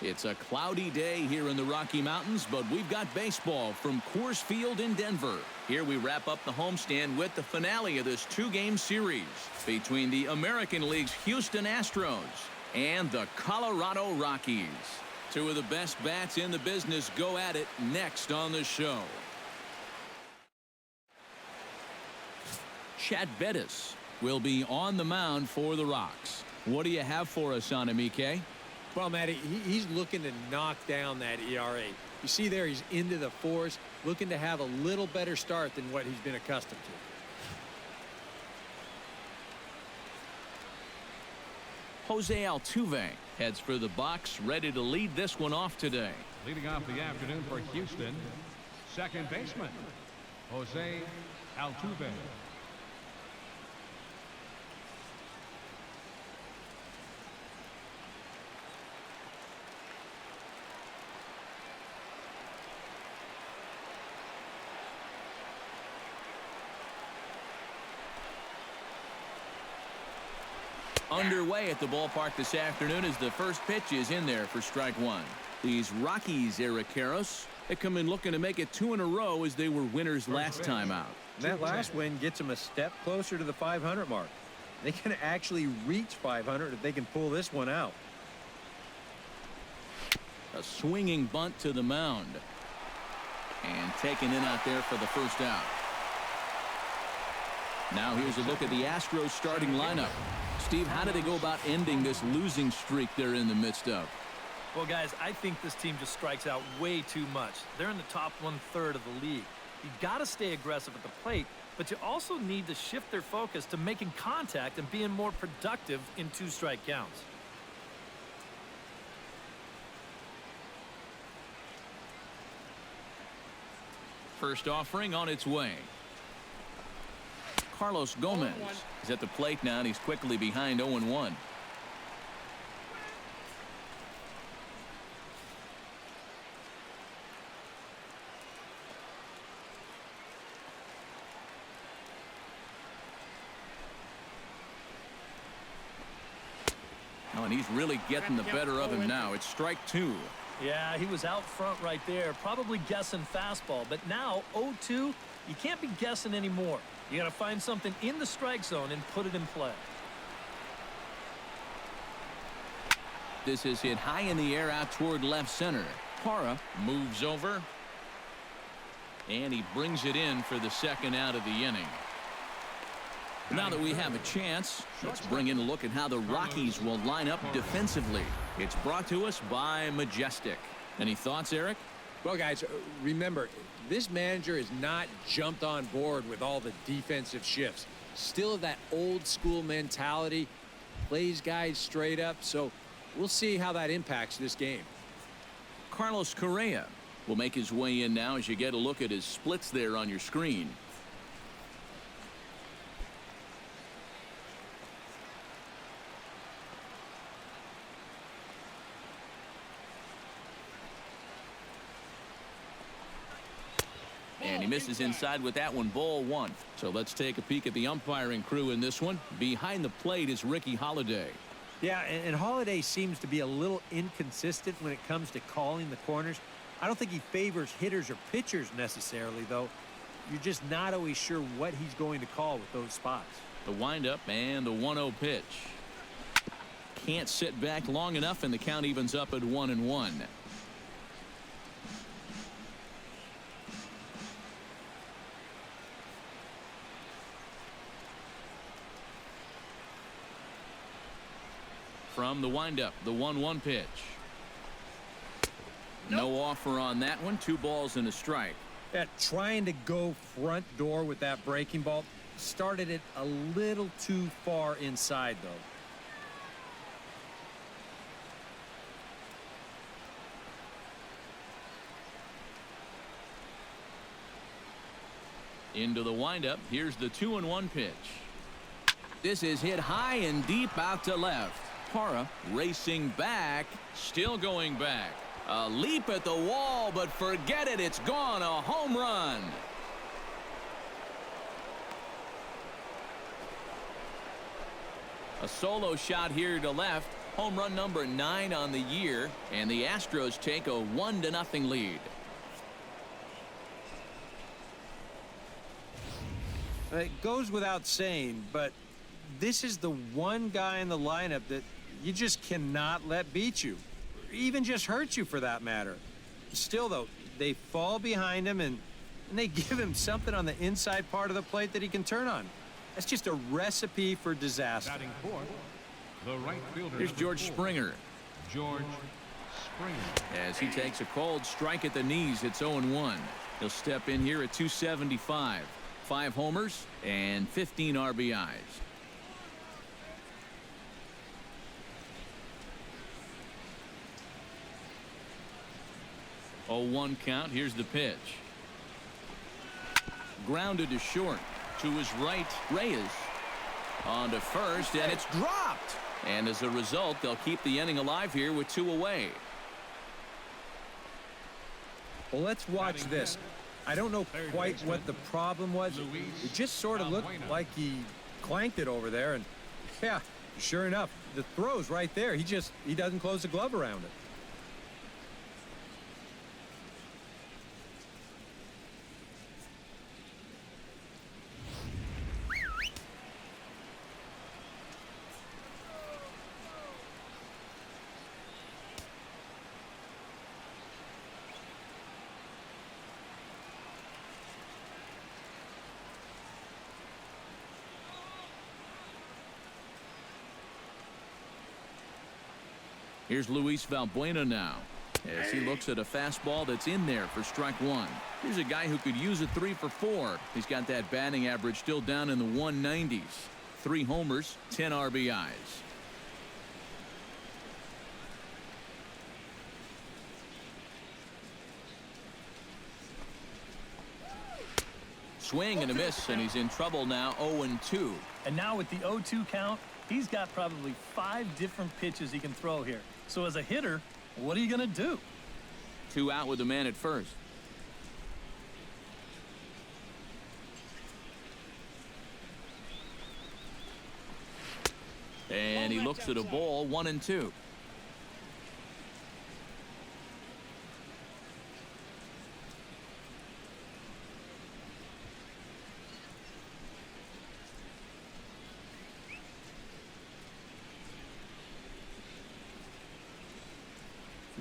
It's a cloudy day here in the Rocky Mountains, but we've got baseball from Coors Field in Denver. Here we wrap up the homestand with the finale of this two-game series between the American League's Houston Astros and the Colorado Rockies. Two of the best bats in the business go at it next on the show. Chad Bettis will be on the mound for the Rocks. What do you have for us on him, EK? Well, Matty, he's looking to knock down that ERA. You see there, he's into the fours, looking to have a little better start than what he's been accustomed to. Jose Altuve heads for the box, ready to lead this one off today. Leading off the afternoon for Houston, second baseman, Jose Altuve. Underway at the ballpark this afternoon as the first pitch is in there for strike one. These Rockies, Eric Karros, they come in looking to make it two in a row as they were winners last time out. That last win gets them a step closer to the 500 mark. They can actually reach 500 if they can pull this one out. A swinging bunt to the mound. And taken in out there for the first out. Now here's a look at the Astros starting lineup. Steve, how do they go about ending this losing streak they're in the midst of? Well, guys, I think this team just strikes out way too much. They're in the top 1/3 of the league. You've got to stay aggressive at the plate, but you also need to shift their focus to making contact and being more productive in two-strike counts. First offering on its way. Carlos Gomez is at the plate now, and he's quickly behind 0-1. Oh, and he's really getting the better of him now. It's strike two. Yeah, he was out front right there, probably guessing fastball. But now, 0-2, you can't be guessing anymore. You got to find something in the strike zone and put it in play. This is hit high in the air out toward left center. Parra moves over. And he brings it in for the second out of the inning. Now that we have a chance, let's bring in a look at how the Rockies will line up defensively. It's brought to us by Majestic. Any thoughts, Eric? Well, guys, remember, this manager has not jumped on board with all the defensive shifts. Still that old school mentality, plays guys straight up, so we'll see how that impacts this game. Carlos Correa will make his way in now as you get a look at his splits there on your screen. And he misses inside with that one, ball one. So let's take a peek at the umpiring crew in this one. Behind the plate is Ricky Holiday. Yeah, and Holiday seems to be a little inconsistent when it comes to calling the corners. I don't think he favors hitters or pitchers necessarily, though. You're just not always sure what he's going to call with those spots. The windup and the 1-0 pitch. Can't sit back long enough, and the count evens up at 1-1. From the windup, the 1-1 pitch. No offer on that one. 2 balls and a strike. Yeah, trying to go front door with that breaking ball started it a little too far inside, though. Into the windup. Here's the 2-1 pitch. This is hit high and deep out to left. Parra racing back, still going back. A leap at the wall, but forget it. It's gone. A home run. A solo shot here to left. Home run number 9 on the year, and the Astros take a 1-0 lead. It goes without saying, but this is the one guy in the lineup that you just cannot let beat you, or even just hurt you for that matter. Still, though, they fall behind him and they give him something on the inside part of the plate that he can turn on. That's just a recipe for disaster. Batting fourth, the right fielder. Here's George Springer. George Springer. As he takes a cold strike at the knees, it's 0-1. He'll step in here at 275. 5 homers and 15 RBIs. Oh, 1 count. Here's the pitch. Grounded to short. To his right, Reyes. On to first, and it's dropped. And as a result, they'll keep the inning alive here with 2 away. Well, let's watch this. I don't know quite what the problem was. It just sort of looked like he clanked it over there. And, yeah, sure enough, the throw's right there. He doesn't close the glove around it. Here's Luis Valbuena now as he looks at a fastball that's in there for strike 1. Here's a guy who could use a 3 for 4. He's got that batting average still down in the 190s. 3 homers, 10 RBIs. Swing and a miss, and he's in trouble now. 0-2. And now with the 0-2 count, he's got probably 5 different pitches he can throw here. So as a hitter, what are you going to do? 2 out with the man at first. And he looks at a ball. 1-2.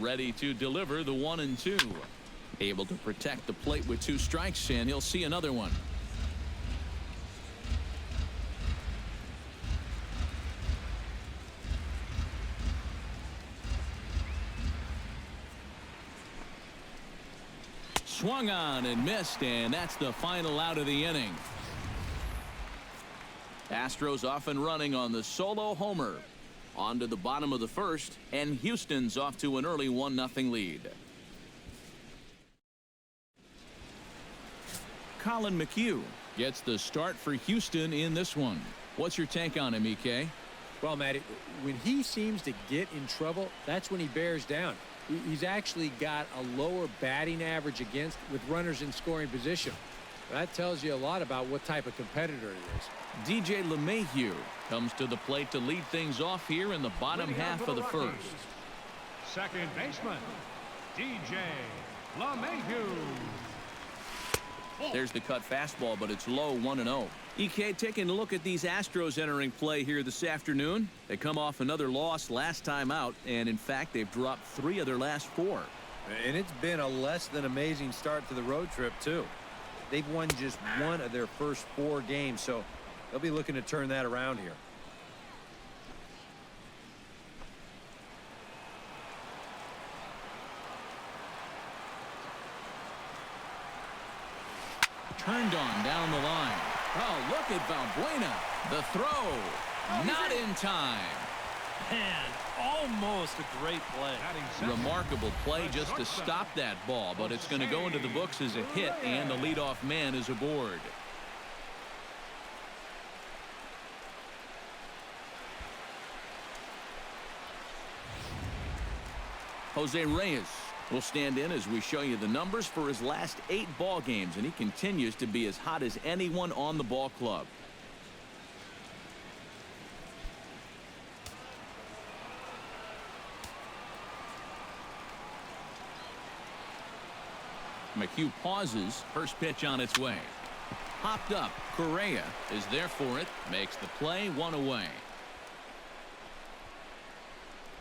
Ready to deliver the 1-2. Able to protect the plate with 2 strikes, and he'll see another one. Swung on and missed, and that's the final out of the inning. Astros off and running on the solo homer. On to the bottom of the first, and Houston's off to an early 1-0 lead. Colin McHugh gets the start for Houston in this one. What's your take on him, EK? Well, Matty, when he seems to get in trouble, that's when he bears down. He's actually got a lower batting average against with runners in scoring position. That tells you a lot about what type of competitor he is. DJ LeMahieu comes to the plate to lead things off here in the bottom half of the first. Second baseman, DJ LeMahieu. There's the cut fastball, but it's low. 1-0. EK, taking a look at these Astros entering play here this afternoon. They come off another loss last time out, and in fact they've dropped 3 of their last 4. And it's been a less than amazing start to the road trip too. They've won just 1 of their first 4 games, so they'll be looking to turn that around here. Turned on down the line. Oh, look at Valbuena. The throw. Not in time. Man, almost a great play. Remarkable play just to stop that ball, but it's going to go into the books as a hit, and the leadoff man is aboard. Jose Reyes will stand in as we show you the numbers for his last 8 ball games, and he continues to be as hot as anyone on the ball club. McHugh pauses. First pitch on its way. Popped up. Correa is there for it. Makes the play. One away.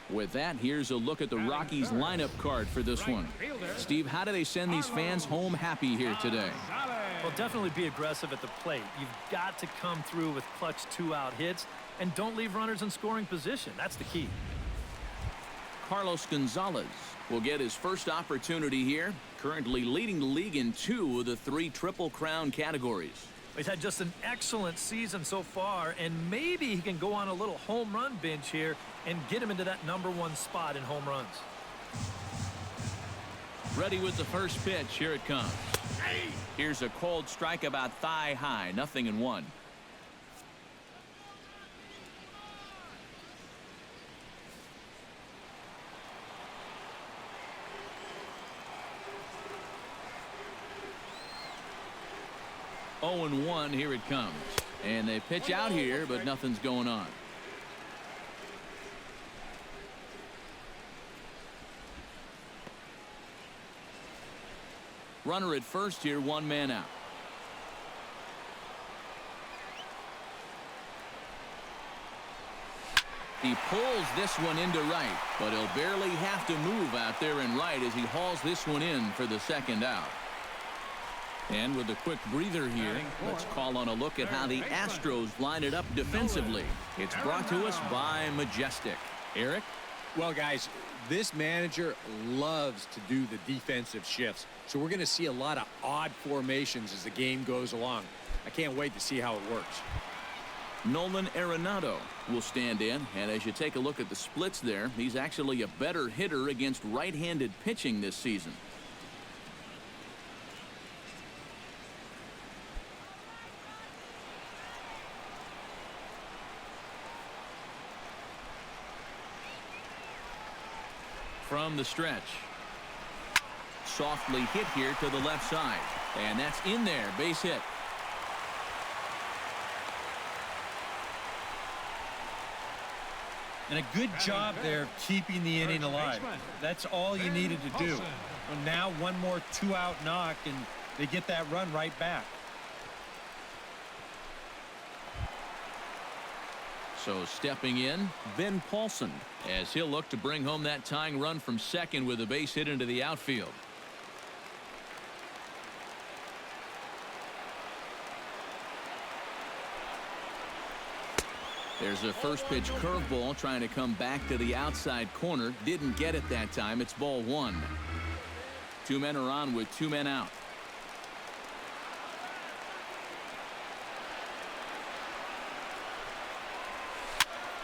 With that, here's a look at the Rockies lineup card for this one. Steve, how do they send these fans home happy here today? Well, definitely be aggressive at the plate. You've got to come through with clutch 2-out hits and don't leave runners in scoring position. That's the key. Carlos Gonzalez will get his first opportunity here, currently leading the league in 2 of the 3 Triple Crown categories. He's had just an excellent season so far, and maybe he can go on a little home run binge here and get him into that #1 spot in home runs. Ready with the first pitch. Here it comes. Here's a cold strike about thigh high. 0-1. Oh and 1. Here it comes. And they pitch out here, but nothing's going on. Runner at first here, 1 man out. He pulls this one into right, but he'll barely have to move out there in right as he hauls this one in for the 2nd out. And with a quick breather here, let's call on a look at how the Astros line it up defensively. It's brought to us by Majestic. Eric? Well, guys, this manager loves to do the defensive shifts. So we're going to see a lot of odd formations as the game goes along. I can't wait to see how it works. Nolan Arenado will stand in, and as you take a look at the splits there, he's actually a better hitter against right-handed pitching this season. From the stretch. Softly hit here to the left side. And that's in there. Base hit. And a good job there keeping the inning alive. That's all you needed to do. Well, now one more 2-out knock, and they get that run right back. So stepping in, Ben Paulson, as he'll look to bring home that tying run from second with a base hit into the outfield. There's a first pitch curveball trying to come back to the outside corner. Didn't get it that time. It's ball 1. 2 men are on with 2 men out.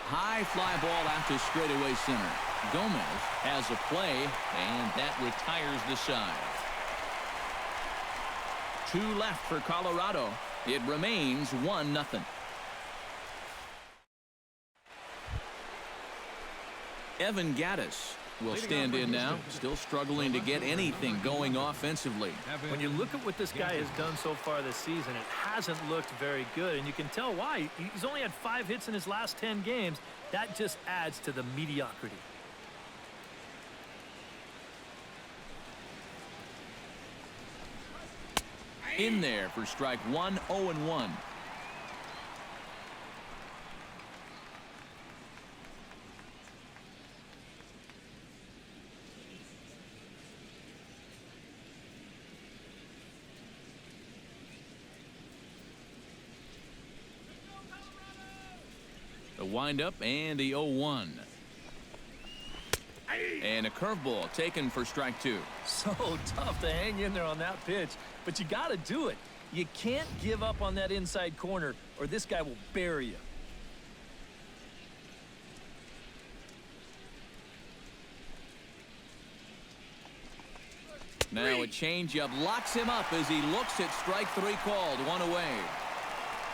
High fly ball out to straightaway center. Gomez has a play, and that retires the side. 2 left for Colorado. It remains 1-0. Evan Gattis will stand in now, still struggling to get anything going offensively. When you look at what this guy has done so far this season, it hasn't looked very good, and you can tell why. He's only had 5 hits in his last 10 games. That just adds to the mediocrity. In there for strike 1, 0-1. The windup and the 0-1. And a curveball taken for strike 2. So tough to hang in there on that pitch, but you got to do it. You can't give up on that inside corner, or this guy will bury you. Now a changeup locks him up as he looks at strike 3 called. 1 away.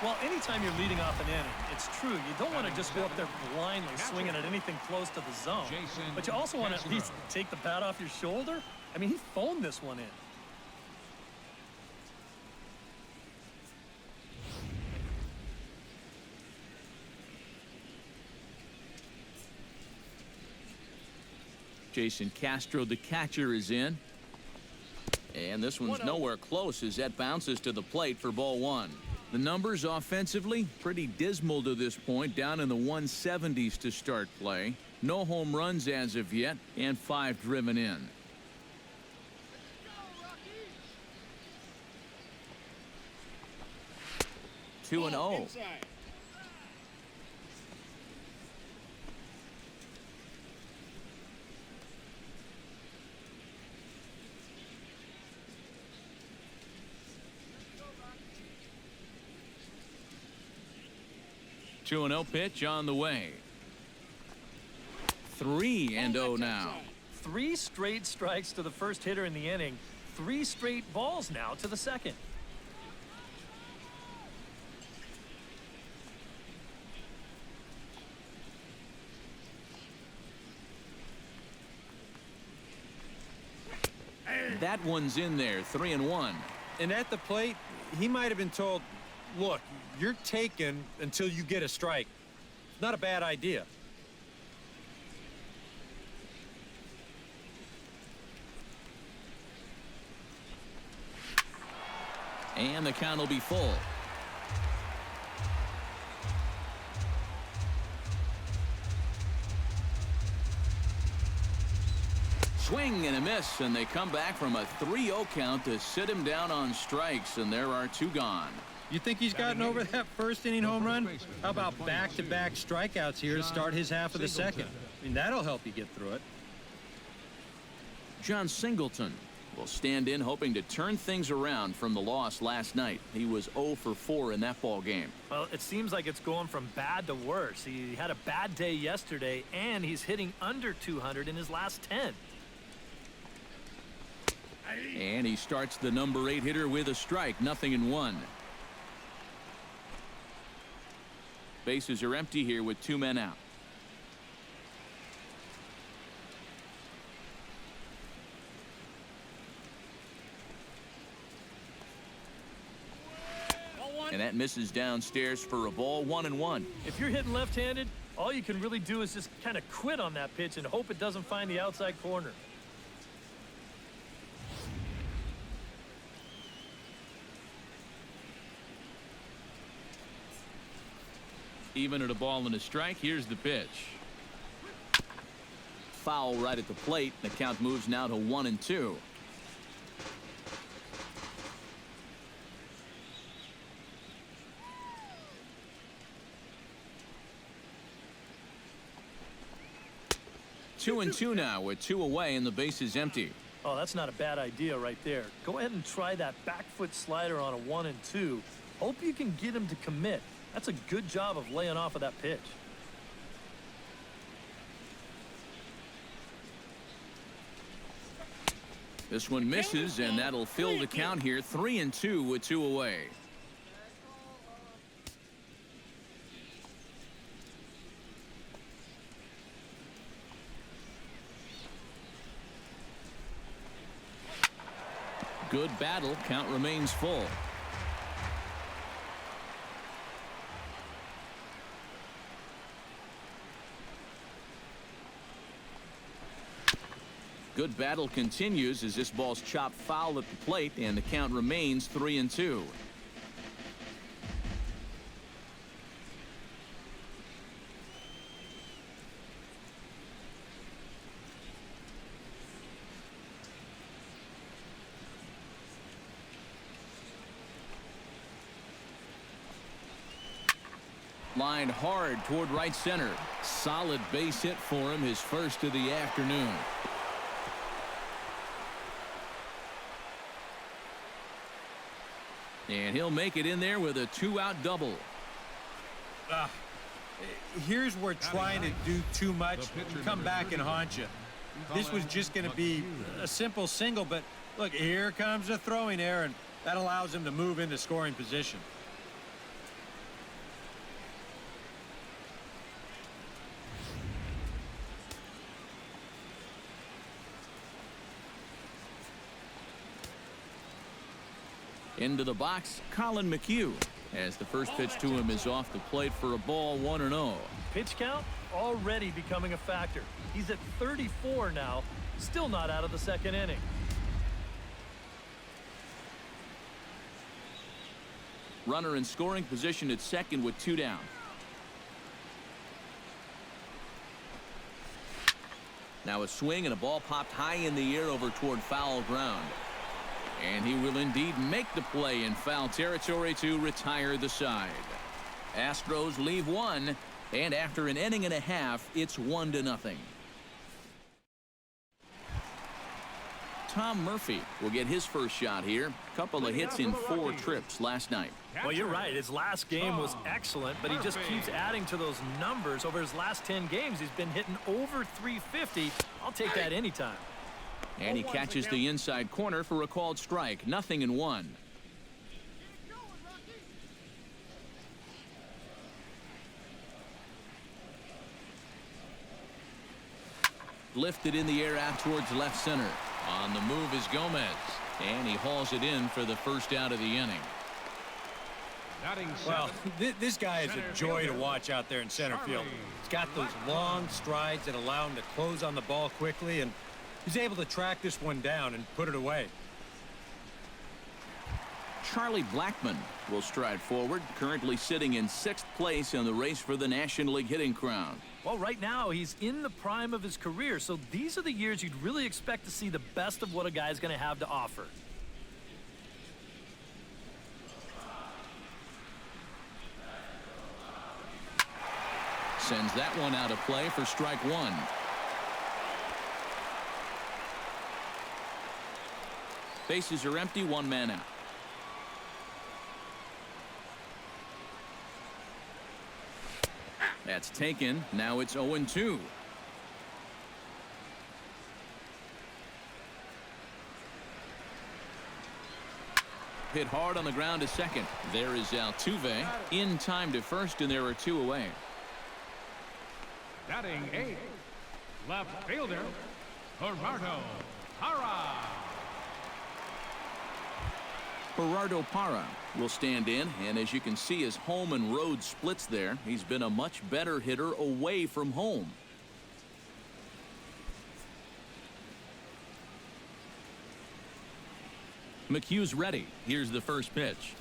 Well, anytime you're leading off an inning, it's true. You don't want to just go up there blindly swinging at anything close to the zone. But you also want to at least take the bat off your shoulder. I mean, he phoned this one in. Jason Castro, the catcher, is in. And this one's nowhere close as that bounces to the plate for ball one. The numbers offensively pretty dismal to this point, down in the 170s to start play. No home runs as of yet, and 5 driven in. Two and 0. Two and 0 pitch on the way. 3 and 0 now. 3 straight strikes to the first hitter in the inning. 3 straight balls now to the second. That one's in there. 3 and 1. And at the plate, he might have been told, look, you're taken until you get a strike. Not a bad idea. And the count will be full. Swing and a miss, and they come back from a 3-0 count to sit him down on strikes, and there are 2 gone. You think he's gotten over that first inning home run? How about back-to-back strikeouts here to start his half of the second? I mean, that'll help you get through it. John Singleton will stand in, hoping to turn things around from the loss last night. He was 0 for 4 in that ball game. Well, it seems like it's going from bad to worse. He had a bad day yesterday, and he's hitting under 200 in his last 10. And he starts the number 8 hitter with a strike. 0-1. Bases are empty here with 2 men out. And that misses downstairs for a ball. 1-1. If you're hitting left-handed, all you can really do is just kind of quit on that pitch and hope it doesn't find the outside corner. Even at a ball and a strike, here's the pitch. Foul right at the plate. The count moves now to 1-2. Two and 2 now with 2 away and the base is empty. Oh, that's not a bad idea right there. Go ahead and try that back foot slider on a 1-2. Hope you can get him to commit. That's a good job of laying off of that pitch. This one misses, and that'll fill the count here. 3-2 with 2 away. Good battle. Count remains full. Good battle continues as this ball's chopped foul at the plate, and the count remains 3-2. Lined hard toward right center. Solid base hit for him, his first of the afternoon. And he'll make it in there with a 2-out double. Here's where trying to do too much can come back and haunt you. This was just going to be a simple single, but look, here comes a throwing error, and that allows him to move into scoring position. Into the box, Colin McHugh, as the first pitch to him is off the plate for a ball. 1-0. Pitch count already becoming a factor. He's at 34 now, still not out of the second inning. Runner in scoring position at second with 2 down. Now a swing and a ball popped high in the air over toward foul ground. And he will indeed make the play in foul territory to retire the side. Astros leave 1, and after an inning and a half, it's 1-0. Tom Murphy will get his first shot here. Couple of hits in 4 trips last night. Well, you're right. His last game was excellent, but he just keeps adding to those numbers. Over his last 10 games, he's been hitting over 350. I'll take that anytime. And he catches the inside corner for a called strike. 0-1. Lifted in the air out towards left center. On the move is Gomez, and he hauls it in for the first out of the inning. Well, this guy is a joy to watch out there in center field. He's got those long strides that allow him to close on the ball quickly, and he's able to track this one down and put it away. Charlie Blackmon will stride forward, currently sitting in 6th place in the race for the National League hitting crown. Well, right now, he's in the prime of his career, so these are the years you'd really expect to see the best of what a guy's going to have to offer. Sends that one out of play for strike 1. Bases are empty, 1 man out. That's taken. Now it's 0-2. Hit hard on the ground to second. There is Altuve in time to first, and there are 2 away. Batting 8, left fielder, Gerardo Parra. Gerardo Parra will stand in, and as you can see, his home and road splits there. He's been a much better hitter away from home. McHugh's ready. Here's the first pitch.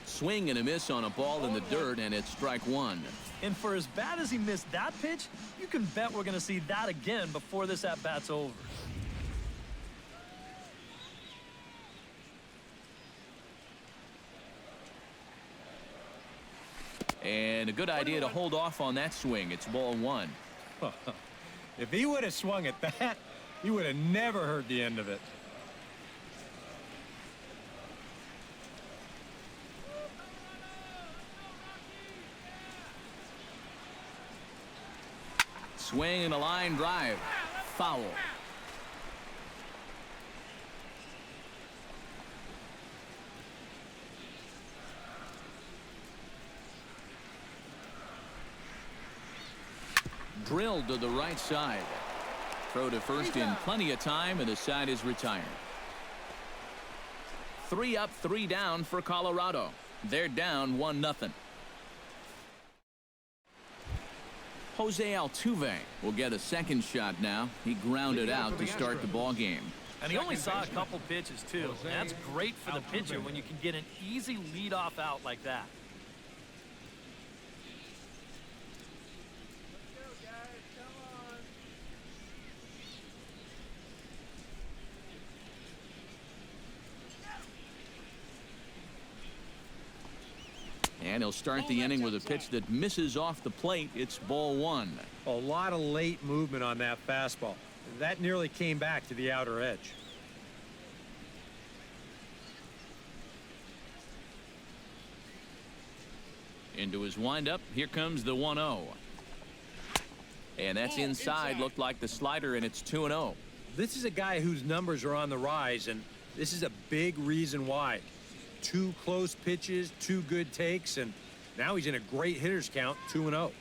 Swing and a miss on a ball in the dirt, and it's strike 1. And for as bad as he missed that pitch, you can bet we're going to see that again before this at-bat's over. And a good idea to hold off on that swing. It's ball 1. If he would have swung at that, he would have never heard the end of it. Swing and a line drive. Foul. Drilled to the right side. Throw to first in plenty of time, and the side is retired. 3 up, 3 down for Colorado. They're down 1-0. Jose Altuve will get a second shot now. He grounded out to start the ball game. And he only saw a couple pitches, too. And that's great for the pitcher when you can get an easy leadoff out like that. And he'll start the inning with a pitch that misses off the plate. It's ball 1. A lot of late movement on that fastball. That nearly came back to the outer edge. Into his windup. Here comes the 1-0. And that's inside. Looked like the slider, and it's 2-0. This is a guy whose numbers are on the rise, and this is a big reason why. 2 close pitches, 2 good takes, and now he's in a great hitter's count, 2-0.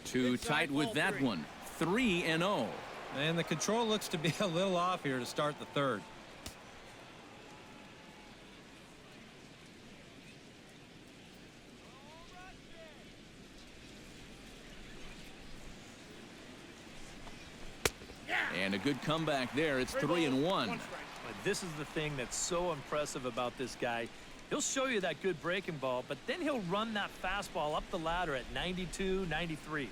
Too tight with that one. 3-0. And the control looks to be a little off here to start the third. And a good comeback there. It's 3-1. But this is the thing that's so impressive about this guy. He'll show you that good breaking ball, but then he'll run that fastball up the ladder at 92, 93.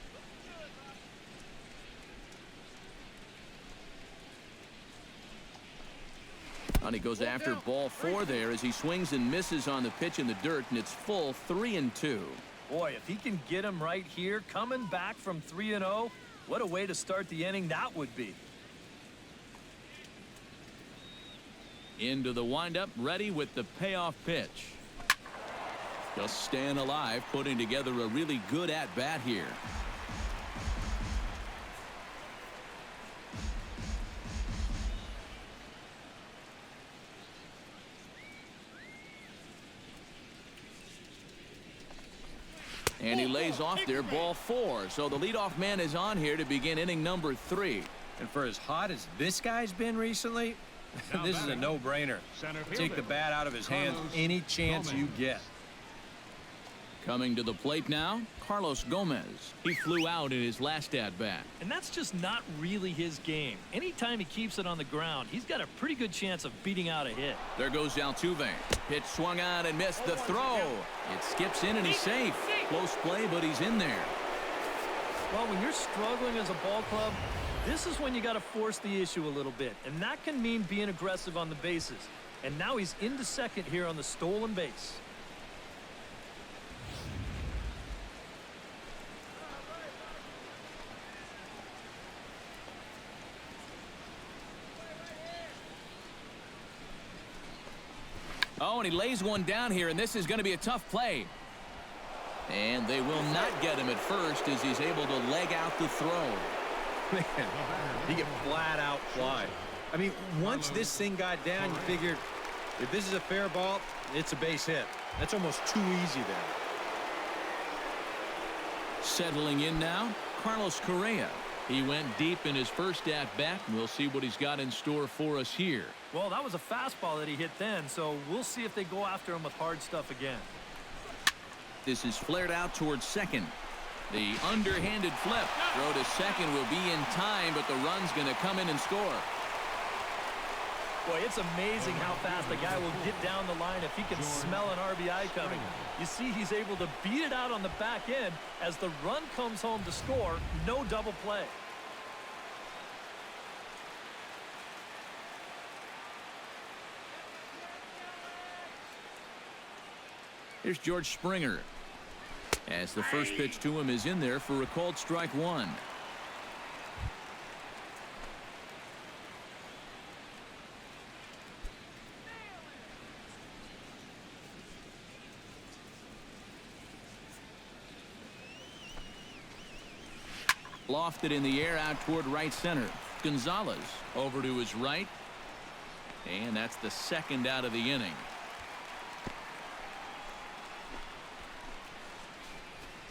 And he goes after ball 4 there as he swings and misses on the pitch in the dirt, and it's full 3-2. Boy, if he can get him right here, coming back from 3-0, what a way to start the inning that would be. Into the windup, ready with the payoff pitch. Just staying alive, putting together a really good at-bat here. And he lays off there, ball 4. So the leadoff man is on here to begin inning number 3. And for as hot as this guy's been recently, this is a no-brainer. Take the bat out of his hands any chance you get. Coming to the plate now, Carlos Gomez. He flew out in his last at-bat. And that's just not really his game. Anytime he keeps it on the ground, he's got a pretty good chance of beating out a hit. There goes Altuve. Pitch swung on and missed the throw. It skips in and he's safe. Close play, but he's in there. Well, when you're struggling as a ball club, this is when you got to force the issue a little bit. And that can mean being aggressive on the bases. And now he's into second here on the stolen base. Oh, and he lays one down here, and this is going to be a tough play. And they will not get him at first as he's able to leg out the throw. Man, he can flat out fly. I mean, once this thing got down, you figured if this is a fair ball, it's a base hit. That's almost too easy there. Settling in now, Carlos Correa. He went deep in his first at-bat, and we'll see what he's got in store for us here. Well, that was a fastball that he hit then, so we'll see if they go after him with hard stuff again. This is flared out towards second. The underhanded flip. Throw to second will be in time, but the run's going to come in and score. Boy, it's amazing how fast the guy will get down the line if he can smell an RBI coming. You see he's able to beat it out on the back end as the run comes home to score. No double play. Here's George Springer. As the first pitch to him is in there for a called strike 1. Lofted in the air out toward right center. Gonzalez over to his right. And that's the second out of the inning.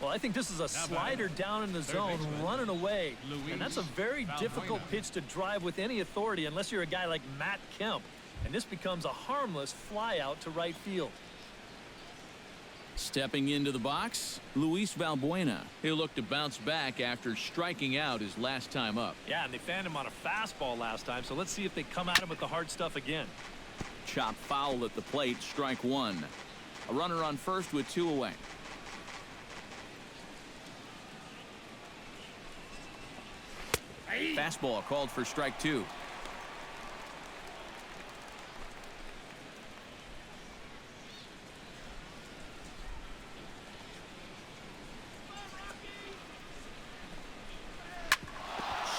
Well, I think this is a slider down in the zone, running away. And that's a very difficult pitch to drive with any authority unless you're a guy like Matt Kemp. And this becomes a harmless fly out to right field. Stepping into the box, Luis Valbuena. He'll look to bounce back after striking out his last time up. Yeah, and they fanned him on a fastball last time, so let's see if they come at him with the hard stuff again. Chop foul at the plate, strike 1. A runner on first with 2 away. Fastball called for strike 2.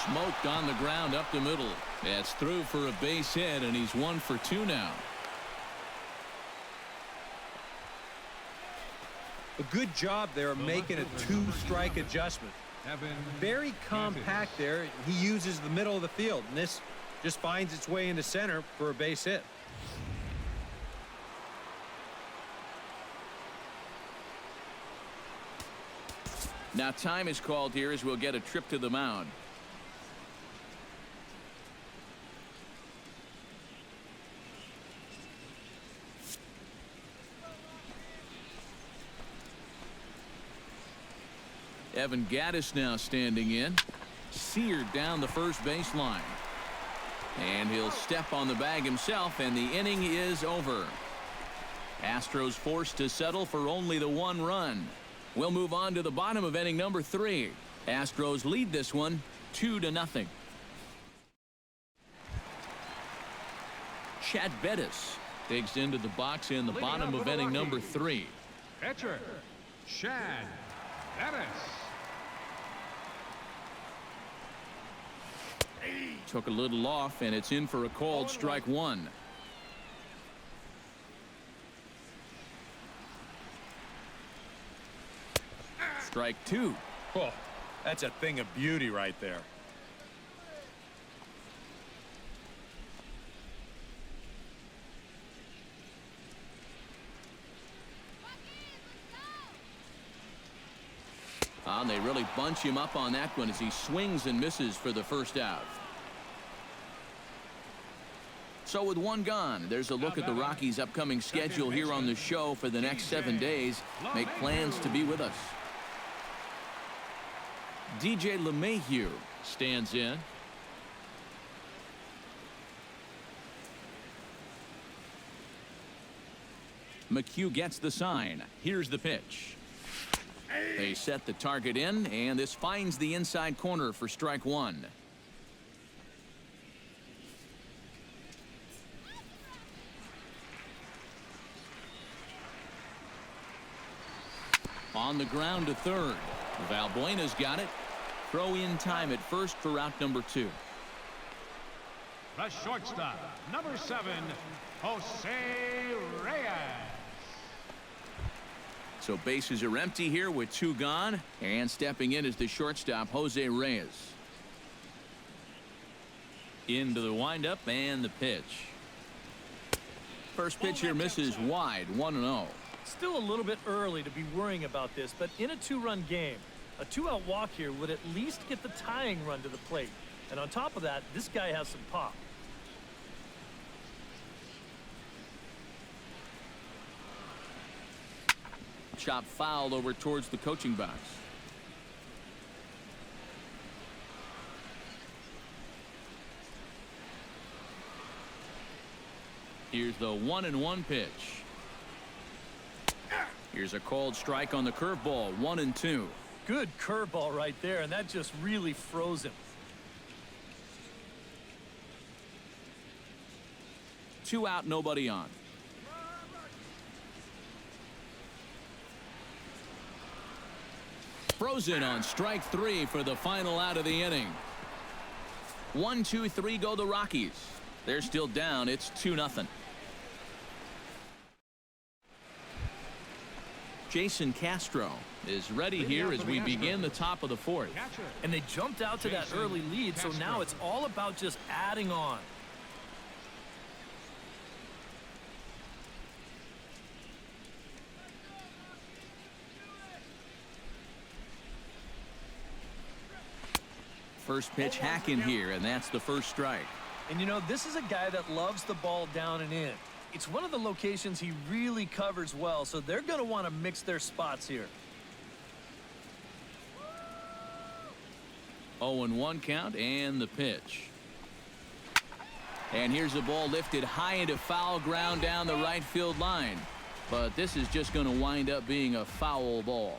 Smoked on the ground up the middle. That's through for a base hit, and he's 1 for 2 now. A good job there of making a 2-strike adjustment. Very compact there. He uses the middle of the field, and this just finds its way into center for a base hit. Now time is called here as we'll get a trip to the mound. Evan Gattis now standing in. Seared down the first baseline. And he'll step on the bag himself, and the inning is over. Astros forced to settle for only the 1 run. We'll move on to the bottom of inning number 3. Astros lead this one 2-0. Chad Bettis digs into the box in the bottom of inning number 3. Pitcher, Chad Bettis. Took a little off, and it's in for a called strike 1. Strike 2. Oh, that's a thing of beauty right there. They really bunch him up on that one as he swings and misses for the first out. So with 1 gone, there's a look at the Rockies' upcoming schedule here on the show for the next 7 days. Make plans to be with us. DJ LeMahieu stands in. McHugh gets the sign. Here's the pitch. They set the target in, and this finds the inside corner for strike 1. On the ground to third. Valbuena's got it. Throw in time at first for out number 2. The shortstop, number 7, Jose Reyes. So bases are empty here with 2 gone, and stepping in is the shortstop, Jose Reyes. Into the windup and the pitch. First pitch here misses wide, 1-0. Still a little bit early to be worrying about this, but in a 2-run game, a 2-out walk here would at least get the tying run to the plate. And on top of that, this guy has some pop. Chop fouled over towards the coaching box. Here's the 1-1 pitch. Here's a called strike on the curveball, 1-2. Good curveball right there, and that just really froze him. 2 out, nobody on. Frozen on strike 3 for the final out of the inning. 1, 2, 3 go the Rockies. They're still down. It's 2-0. Jason Castro is ready here as we begin the top of the 4th. And they jumped out to that early lead, so now it's all about just adding on. First pitch hacking here, and that's the first strike. And you know, this is a guy that loves the ball down and in. It's one of the locations he really covers well, so they're going to want to mix their spots here. 0-1 count and the pitch. And here's a ball lifted high into foul ground down the right field line. But this is just going to wind up being a foul ball.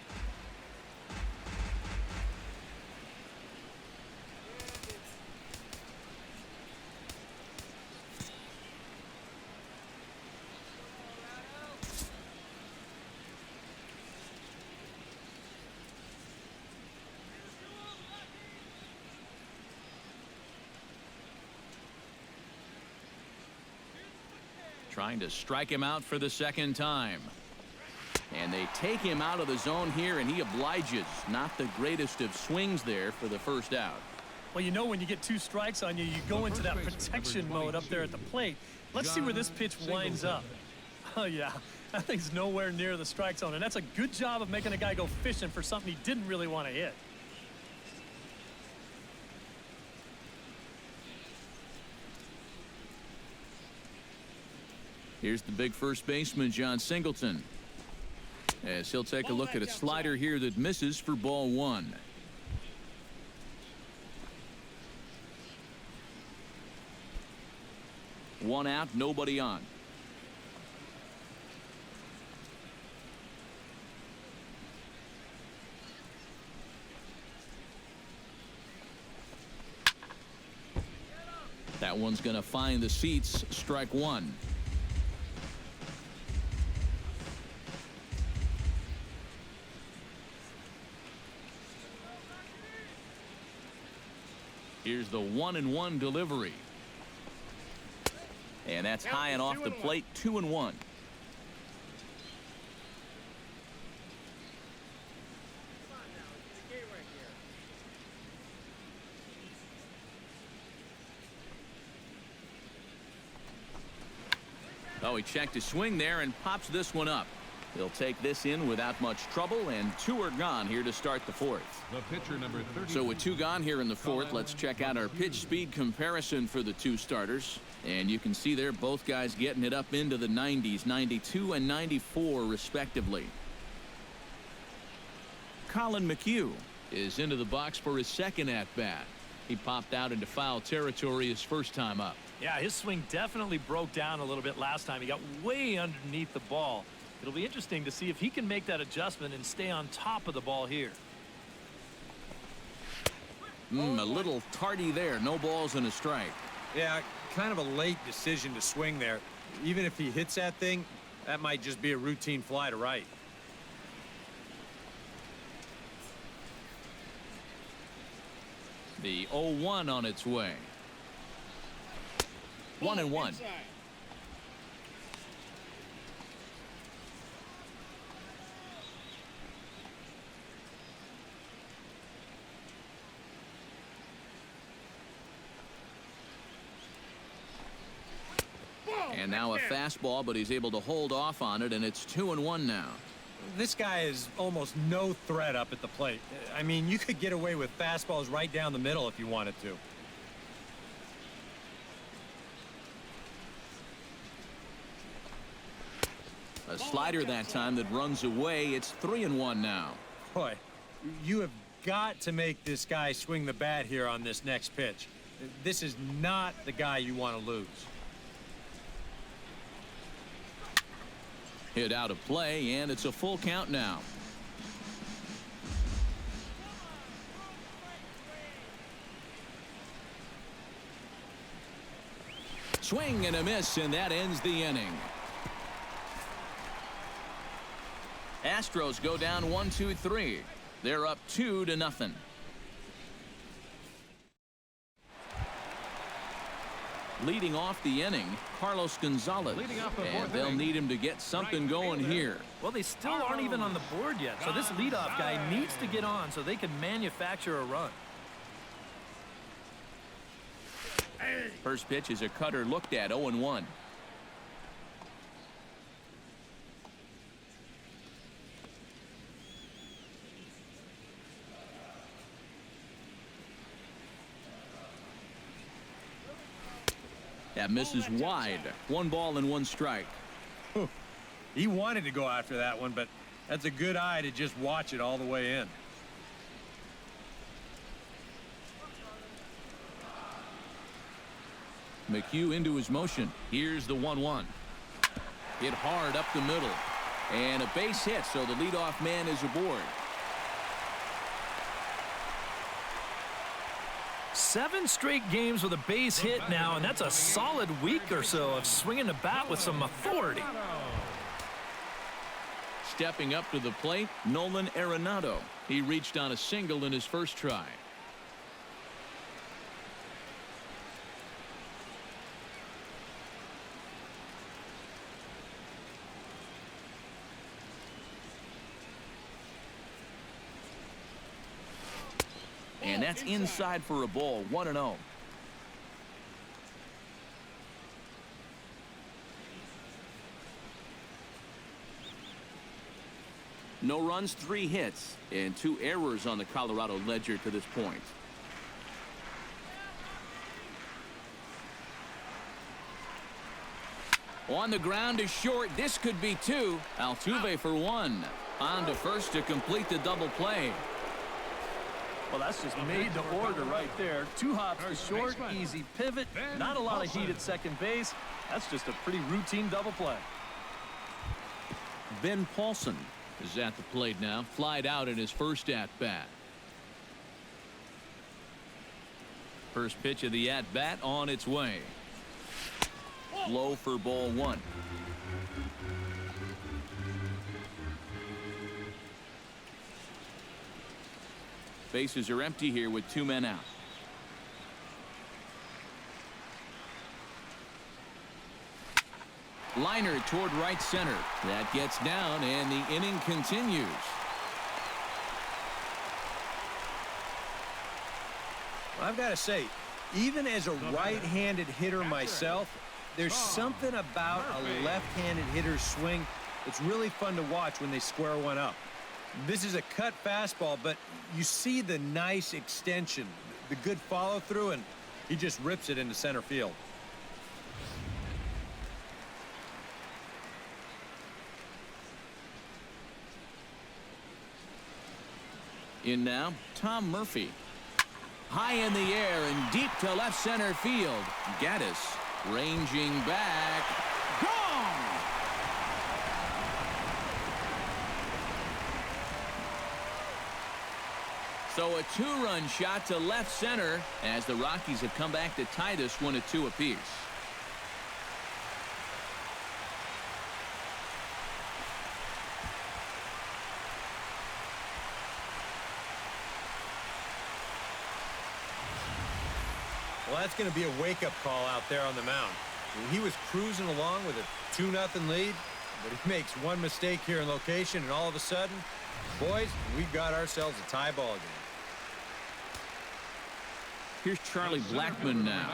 Trying to strike him out for the second time. And they take him out of the zone here, and he obliges. Not the greatest of swings there for the first out. Well, you know, when you get 2 strikes on you, you go into that protection mode up there at the plate. Let's see where this pitch winds up. Oh, yeah. That thing's nowhere near the strike zone, and that's a good job of making a guy go fishing for something he didn't really want to hit. Here's the big first baseman, John Singleton, as he'll take a look at a slider here that misses for ball 1. 1 out, nobody on. That one's going to find the seats. Strike 1. Here's the 1-1 delivery. And that's high and off the plate. 2-1. Oh, he checked his swing there and pops this one up. He'll take this in without much trouble, and 2 are gone here to start the 4th. The pitcher number 30. So with 2 gone here in the 4th, let's check out our pitch speed comparison for the 2 starters. And you can see there both guys getting it up into the 90s, 92 and 94 respectively. Colin McHugh is into the box for his 2nd at-bat. He popped out into foul territory his first time up. Yeah, his swing definitely broke down a little bit last time. He got way underneath the ball. It'll be interesting to see if he can make that adjustment and stay on top of the ball here. A little tardy there. No balls and a strike. Yeah, kind of a late decision to swing there. Even if he hits that thing, that might just be a routine fly to right. The 0-1 on its way. 1-1. And now a fastball, but he's able to hold off on it, and it's 2-1 now. This guy is almost no threat up at the plate. I mean, you could get away with fastballs right down the middle if you wanted to. A slider that time that runs away. It's 3-1 now. Boy, you have got to make this guy swing the bat here on this next pitch. This is not the guy you want to lose. Hit out of play, and it's a full count now. Swing and a miss, and that ends the inning. Astros go down 1-2-3. They're up 2-0. Leading off the inning, Carlos Gonzalez. And they'll need him to get something going here. Well, they still aren't even on the board yet, so this leadoff guy needs to get on so they can manufacture a run. First pitch is a cutter looked at. 0-1. That misses wide. 1 ball and 1 strike. He wanted to go after that one, but that's a good eye to just watch it all the way in. McHugh into his motion. Here's the 1-1. Hit hard up the middle. And a base hit, so the leadoff man is aboard. 7 straight games with a base hit now, and that's a solid week or so of swinging the bat with some authority. Stepping up to the plate, Nolan Arenado. He reached on a single in his first try. And that's inside for a ball. 1-0. No runs, 3 hits, and 2 errors on the Colorado ledger to this point. On the ground is short. This could be 2. Altuve for 1. On to first to complete the double play. Well, that's just made to order right there. 2 hops to short, easy pivot, not a lot of heat at second base. That's just a pretty routine double play. Ben Paulson is at the plate now, flied out in his first at-bat. First pitch of the at-bat on its way. Low for ball 1. Bases are empty here with 2 men out. Liner toward right center. That gets down, and the inning continues. I've got to say, even as a right-handed hitter myself, there's something about a left-handed hitter's swing that's really fun to watch when they square one up. This is a cut fastball, but you see the nice extension, the good follow-through, and he just rips it into center field. In now, Tom Murphy. High in the air and deep to left center field. Gaddis ranging back. Gone! So a 2-run shot to left center as the Rockies have come back to tie this one at 2 apiece. Well, that's going to be a wake-up call out there on the mound. He was cruising along with a 2-0 lead, but he makes one mistake here in location, and all of a sudden, boys, we've got ourselves a tie ball game. Here's Charlie Blackmon now.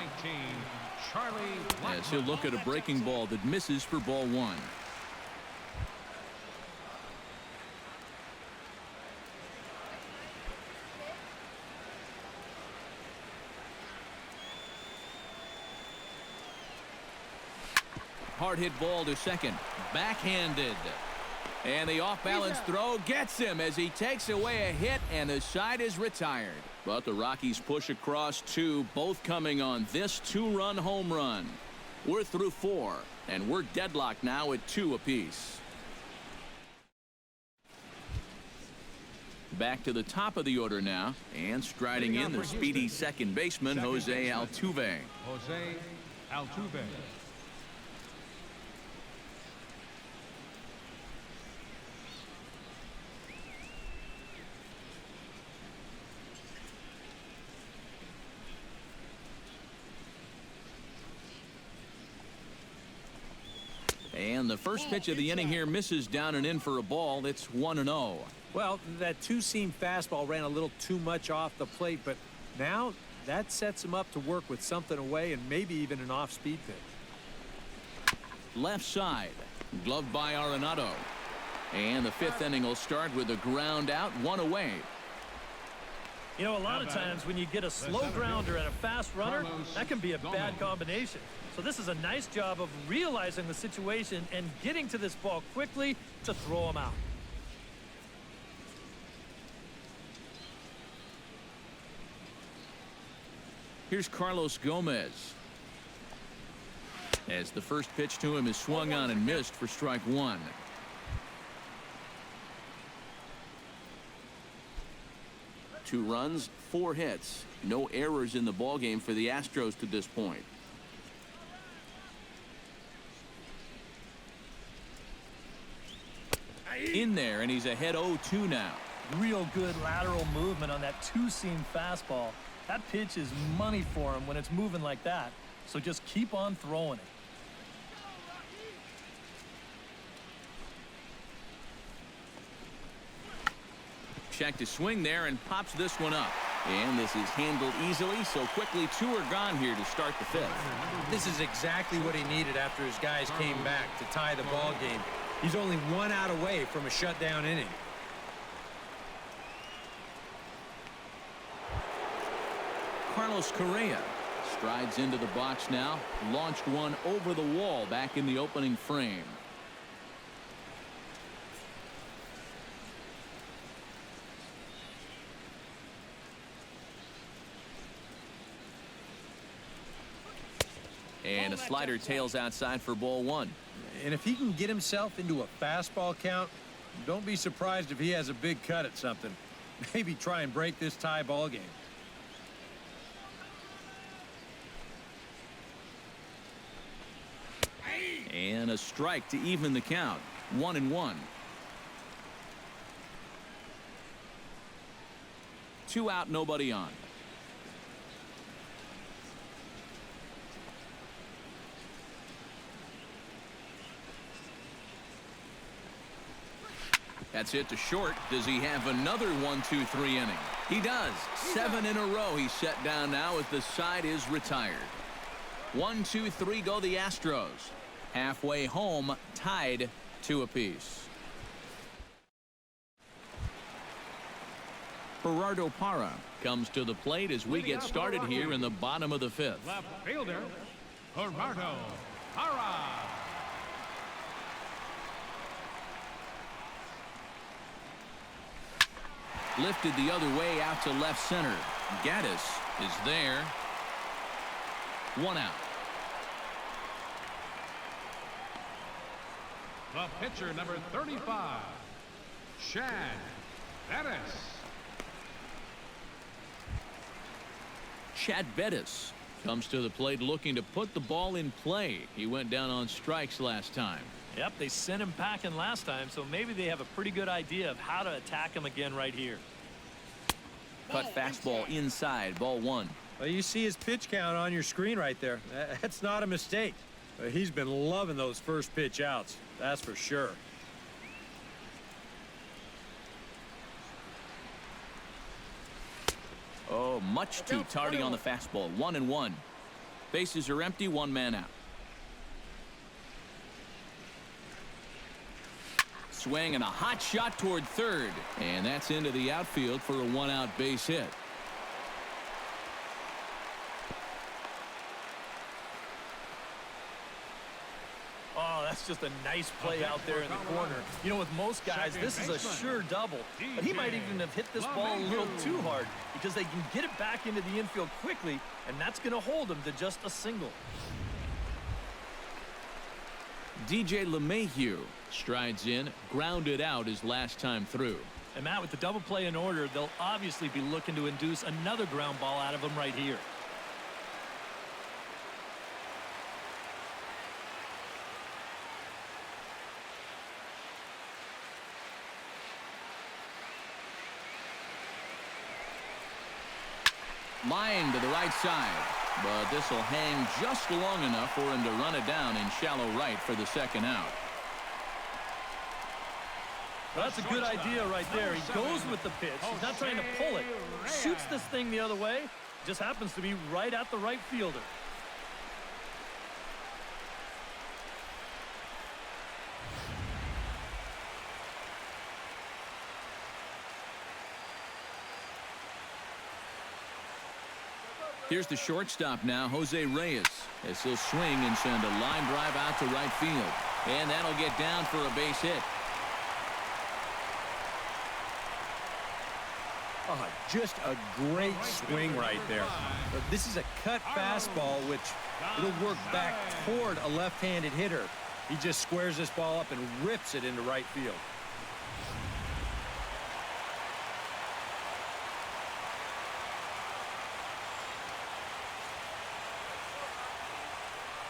As he'll look at a breaking ball that misses for ball 1. Hard hit ball to second. Backhanded. And the off-balance throw gets him as he takes away a hit, and the side is retired. But the Rockies push across 2, both coming on this 2-run home run. We're through 4, and we're deadlocked now at 2 apiece. Back to the top of the order now, and striding in the speedy second baseman, Jose Altuve. Jose Altuve. And the first pitch of the inning here misses down and in for a ball. It's 1-0. Well, that 2-seam fastball ran a little too much off the plate, but now that sets him up to work with something away and maybe even an off-speed pitch. Left side, gloved by Arenado. And the 5th inning will start with a ground out, 1 away. You know, a lot of times when you get a slow grounder and a fast runner, that can be a bad combination. So this is a nice job of realizing the situation and getting to this ball quickly to throw him out. Here's Carlos Gomez. As the first pitch to him is swung on and missed for strike 1. Two runs, 4 hits. No errors in the ballgame for the Astros to this point. In there, and he's ahead 0-2 now. Real good lateral movement on that 2-seam fastball. That pitch is money for him when it's moving like that. So just keep on throwing it. Check to swing there and pops this one up. And this is handled easily, so quickly 2 are gone here to start the 5th. This is exactly what he needed after his guys came back to tie the ball game. He's only 1 out away from a shutdown inning. Carlos Correa strides into the box now. Launched one over the wall back in the opening frame. And a slider tails outside for ball one. And if he can get himself into a fastball count, don't be surprised if he has a big cut at something. Maybe try and break this tie ball game. And a strike to even the count. 1-1. 2 out, nobody on. That's it to short. Does he have another 1-2-3 inning? He does. 7 in a row he's set down now as the side is retired. 1-2-3 go the Astros. Halfway home, tied 2 apiece. Gerardo Parra comes to the plate as we get started here in the bottom of the 5th. Left fielder, Gerardo Parra. Lifted the other way out to left center. Gaddis is there. 1 out. The pitcher, number 35, Chad Bettis. Chad Bettis comes to the plate looking to put the ball in play. He went down on strikes last time. Yep, they sent him packing last time, so maybe they have a pretty good idea of how to attack him again right here. Cut fastball inside, ball 1. Well, you see his pitch count on your screen right there. That's not a mistake. He's been loving those first pitch outs. That's for sure. Oh, much too tardy on the fastball. 1-1. Bases are empty, 1 man out. Swing and a hot shot toward third. And that's into the outfield for a 1-out base hit. Oh, that's just a nice play out there in the corner. You know, with most guys, this is a sure double. But he might even have hit this ball a little too hard because they can get it back into the infield quickly, and that's going to hold him to just a single. DJ LeMahieu strides in, grounded out his last time through. And Matt, with the double play in order, they'll obviously be looking to induce another ground ball out of him right here. Line to the right side, but this will hang just long enough for him to run it down in shallow right for the 2nd out. Well, that's a good idea right there. He goes with the pitch. He's not trying to pull it. Shoots this thing the other way. Just happens to be right at the right fielder. Here's the shortstop now, Jose Reyes, as he'll swing and send a line drive out to right field. And that'll get down for a base hit. Oh, just a great swing right there. This is a cut fastball, which it'll work back toward a left-handed hitter. He just squares this ball up and rips it into right field.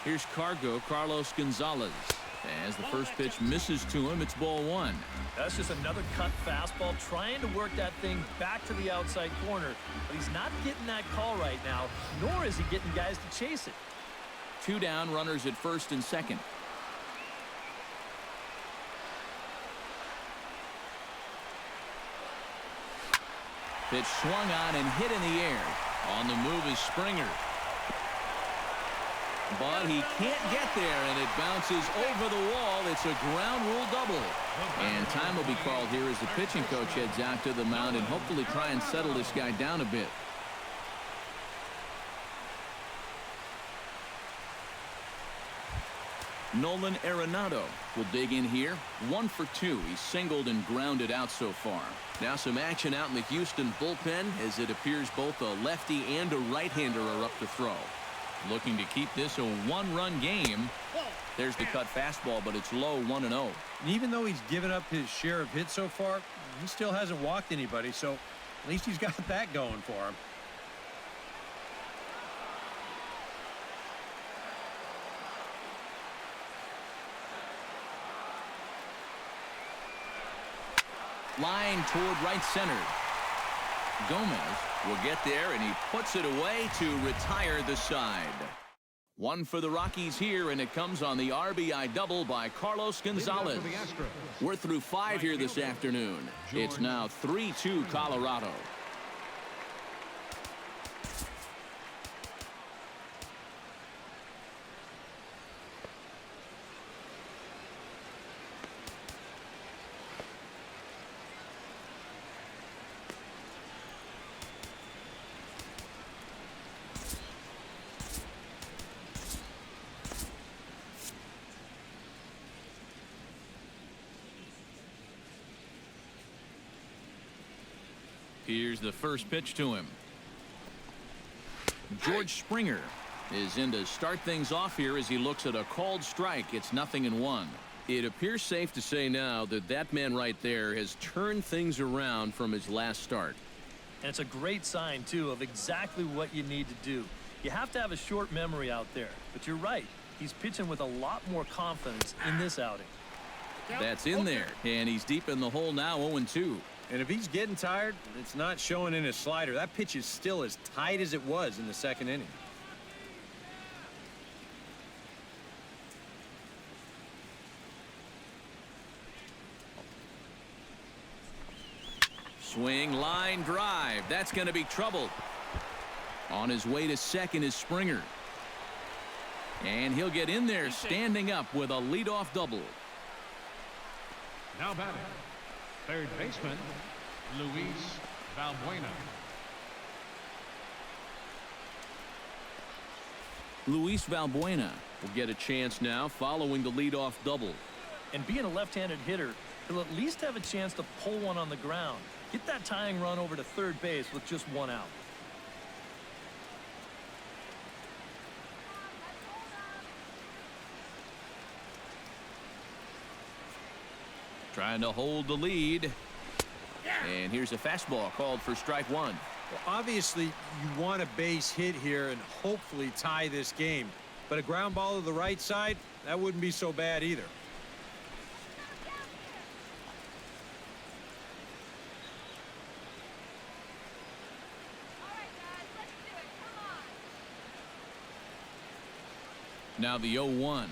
Here's Carlos Gonzalez. As the first pitch misses to him, it's ball 1. That's just another cut fastball, trying to work that thing back to the outside corner. But he's not getting that call right now, nor is he getting guys to chase it. 2 down, runners at first and second. Pitch swung on and hit in the air. On the move is Springer. But he can't get there, and it bounces over the wall. It's a ground rule double. And time will be called here as the pitching coach heads out to the mound and hopefully try and settle this guy down a bit. Nolan Arenado will dig in here. 1 for 2. He's singled and grounded out so far. Now some action out in the Houston bullpen as it appears both a lefty and a right-hander are up to throw. Looking to keep this a one-run game. There's the cut fastball, but it's low, 1-0. And even though he's given up his share of hits so far, he still hasn't walked anybody, so at least he's got that going for him. Line toward right center. Gomez will get there, and he puts it away to retire the side. One for the Rockies here, and it comes on the RBI double by Carlos Gonzalez. We're through 5 here this afternoon. It's now 3-2 Colorado. Here's the first pitch to him. George Springer is in to start things off here as he looks at a called strike. It's 0-1. It appears safe to say now that that man right there has turned things around from his last start. And it's a great sign, too, of exactly what you need to do. You have to have a short memory out there. But you're right. He's pitching with a lot more confidence in this outing. That's in there. And he's deep in the hole now, 0-2. And if he's getting tired, it's not showing in his slider. That pitch is still as tight as it was in the second inning. Swing, line drive. That's going to be trouble. On his way to second is Springer. And he'll get in there standing up with a leadoff double. Now batting, third baseman, Luis Valbuena. Luis Valbuena will get a chance now following the leadoff double. And being a left-handed hitter, he'll at least have a chance to pull one on the ground. Get that tying run over to third base with just one out. Trying to hold the lead. And here's a fastball called for strike one. Well, obviously, you want a base hit here and hopefully tie this game. But a ground ball to the right side, that wouldn't be so bad either. Now the 0-1.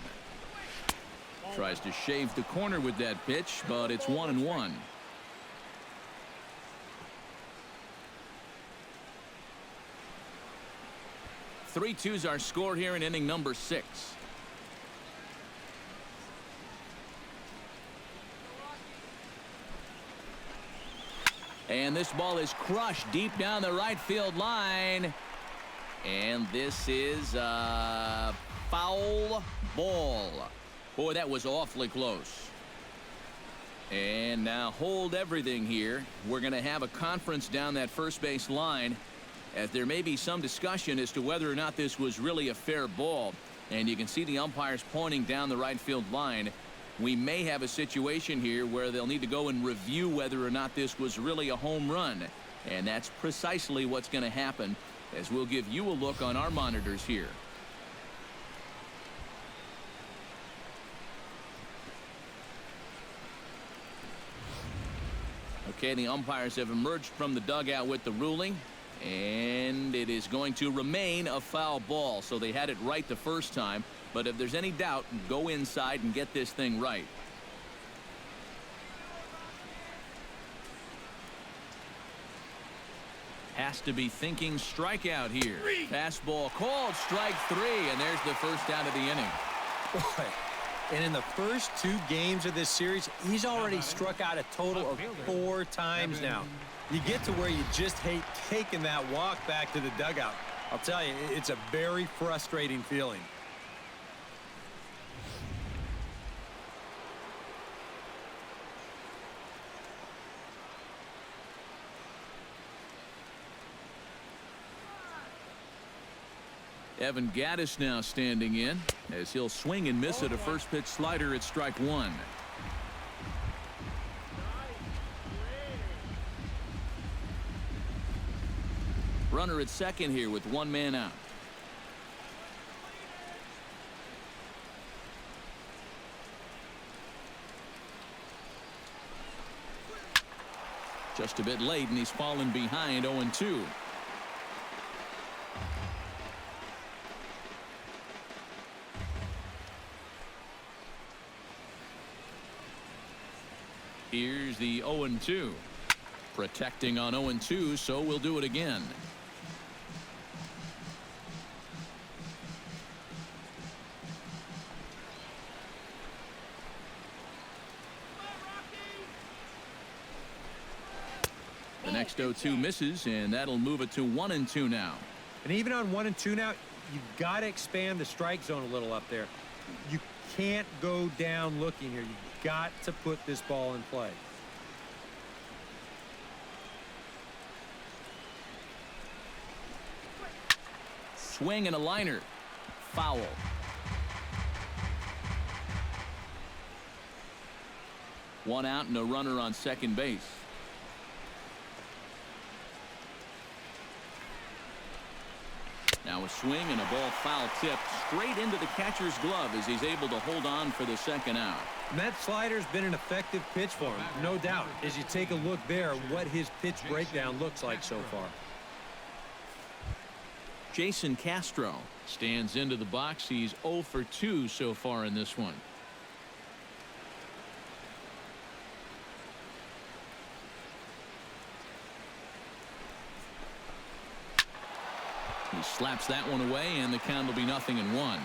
Tries to shave the corner with that pitch, but it's 1-1. Three twos are scored here in inning number 6. And this ball is crushed deep down the right field line. And this is a foul ball. Boy, that was awfully close. And now hold everything here. We're going to have a conference down that first base line, as there may be some discussion as to whether or not this was really a fair ball. And you can see the umpires pointing down the right field line. We may have a situation here where they'll need to go and review whether or not this was really a home run. And that's precisely what's going to happen, as we'll give you a look on our monitors here. Okay, the umpires have emerged from the dugout with the ruling, and it is going to remain a foul ball. So they had it right the first time, but if there's any doubt, go inside and get this thing right. Has to be thinking strikeout here. Fastball called, strike 3, and there's the first out of the inning. Boy. And in the first 2 games of this series, he's already struck out a total of 4 times now. You get to where you just hate taking that walk back to the dugout. I'll tell you, it's a very frustrating feeling. Evan Gaddis now standing in as he'll swing and miss at a first pitch slider at strike one. Runner at second here with one man out. Just a bit late, and he's fallen behind 0-2. Here's the 0-2. Protecting on 0-2, so we'll do it again. The next 0-2 misses, and that'll move it to 1-2 now. And even on 1-2 now, you've got to expand the strike zone a little up there. You can't go down looking here. You've got to put this ball in play. Swing and a liner. Foul. One out and a runner on second base. Now a swing and a ball foul tipped straight into the catcher's glove as he's able to hold on for the second out. And that slider's been an effective pitch for him, no doubt. As you take a look there, what his pitch breakdown looks like so far. Jason Castro stands into the box. He's 0 for 2 so far in this one. He slaps that one away, and the count will be 0-1.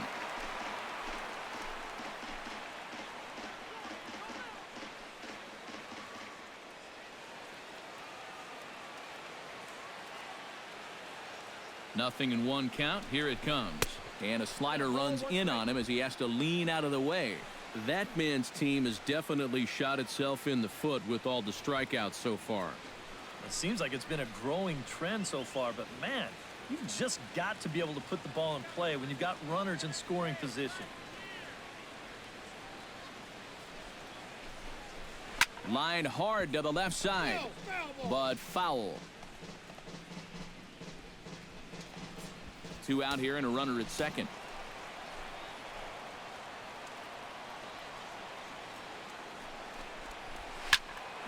Nothing in one count. Here it comes. And a slider runs in on him as he has to lean out of the way. That man's team has definitely shot itself in the foot with all the strikeouts so far. It seems like it's been a growing trend so far, but man, you've just got to be able to put the ball in play when you've got runners in scoring position. Line hard to the left side, but foul. 2 out here and a runner at second.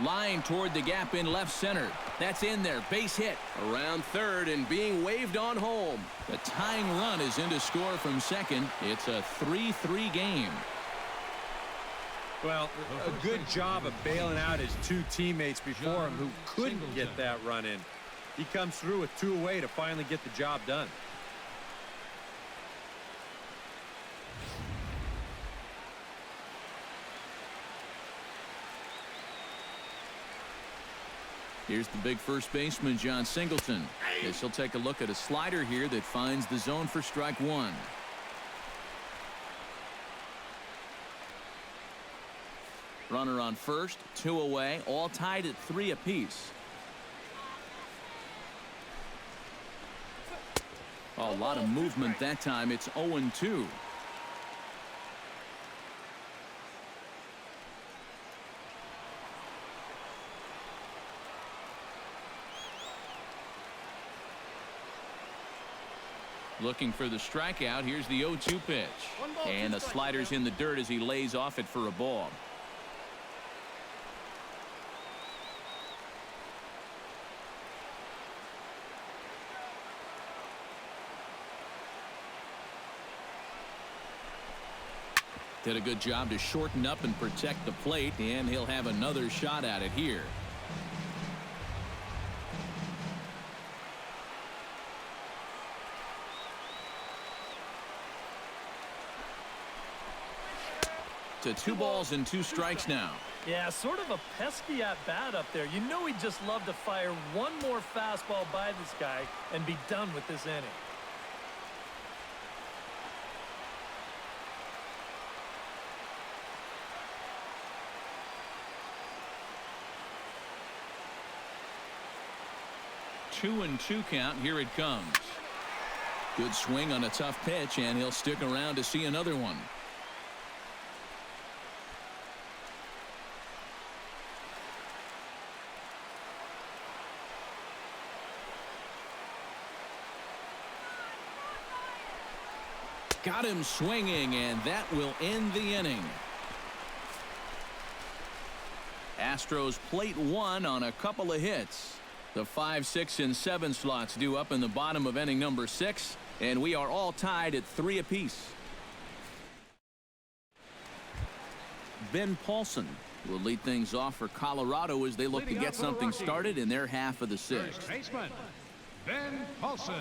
Line toward the gap in left center. That's in there. Base hit. Around third and being waved on home. The tying run is in to score from second. It's a 3-3 game. Well, a good job of bailing out his two teammates before him who couldn't get that run in. He comes through with 2 away to finally get the job done. Here's the big first baseman, John Singleton. As he'll take a look at a slider here that finds the zone for strike one. Runner on first, 2 away, all tied at 3 apiece. A lot of movement that time. It's 0-2. Looking for the strikeout. Here's the 0-2 pitch. And the slider's in the dirt as he lays off it for a ball. Did a good job to shorten up and protect the plate, and he'll have another shot at it here. To 2 balls and 2 strikes now. Yeah, sort of a pesky at-bat up there. You know he'd just love to fire one more fastball by this guy and be done with this inning. Two and 2 count. Here it comes. Good swing on a tough pitch, and he'll stick around to see another one. Got him swinging, and that will end the inning. Astros plate one on a couple of hits. The 5, 6, and 7 slots due up in the bottom of inning number 6, and we are all tied at 3 apiece. Ben Paulson will lead things off for Colorado as they look to get something started in their half of the 6th. First baseman, Ben Paulson.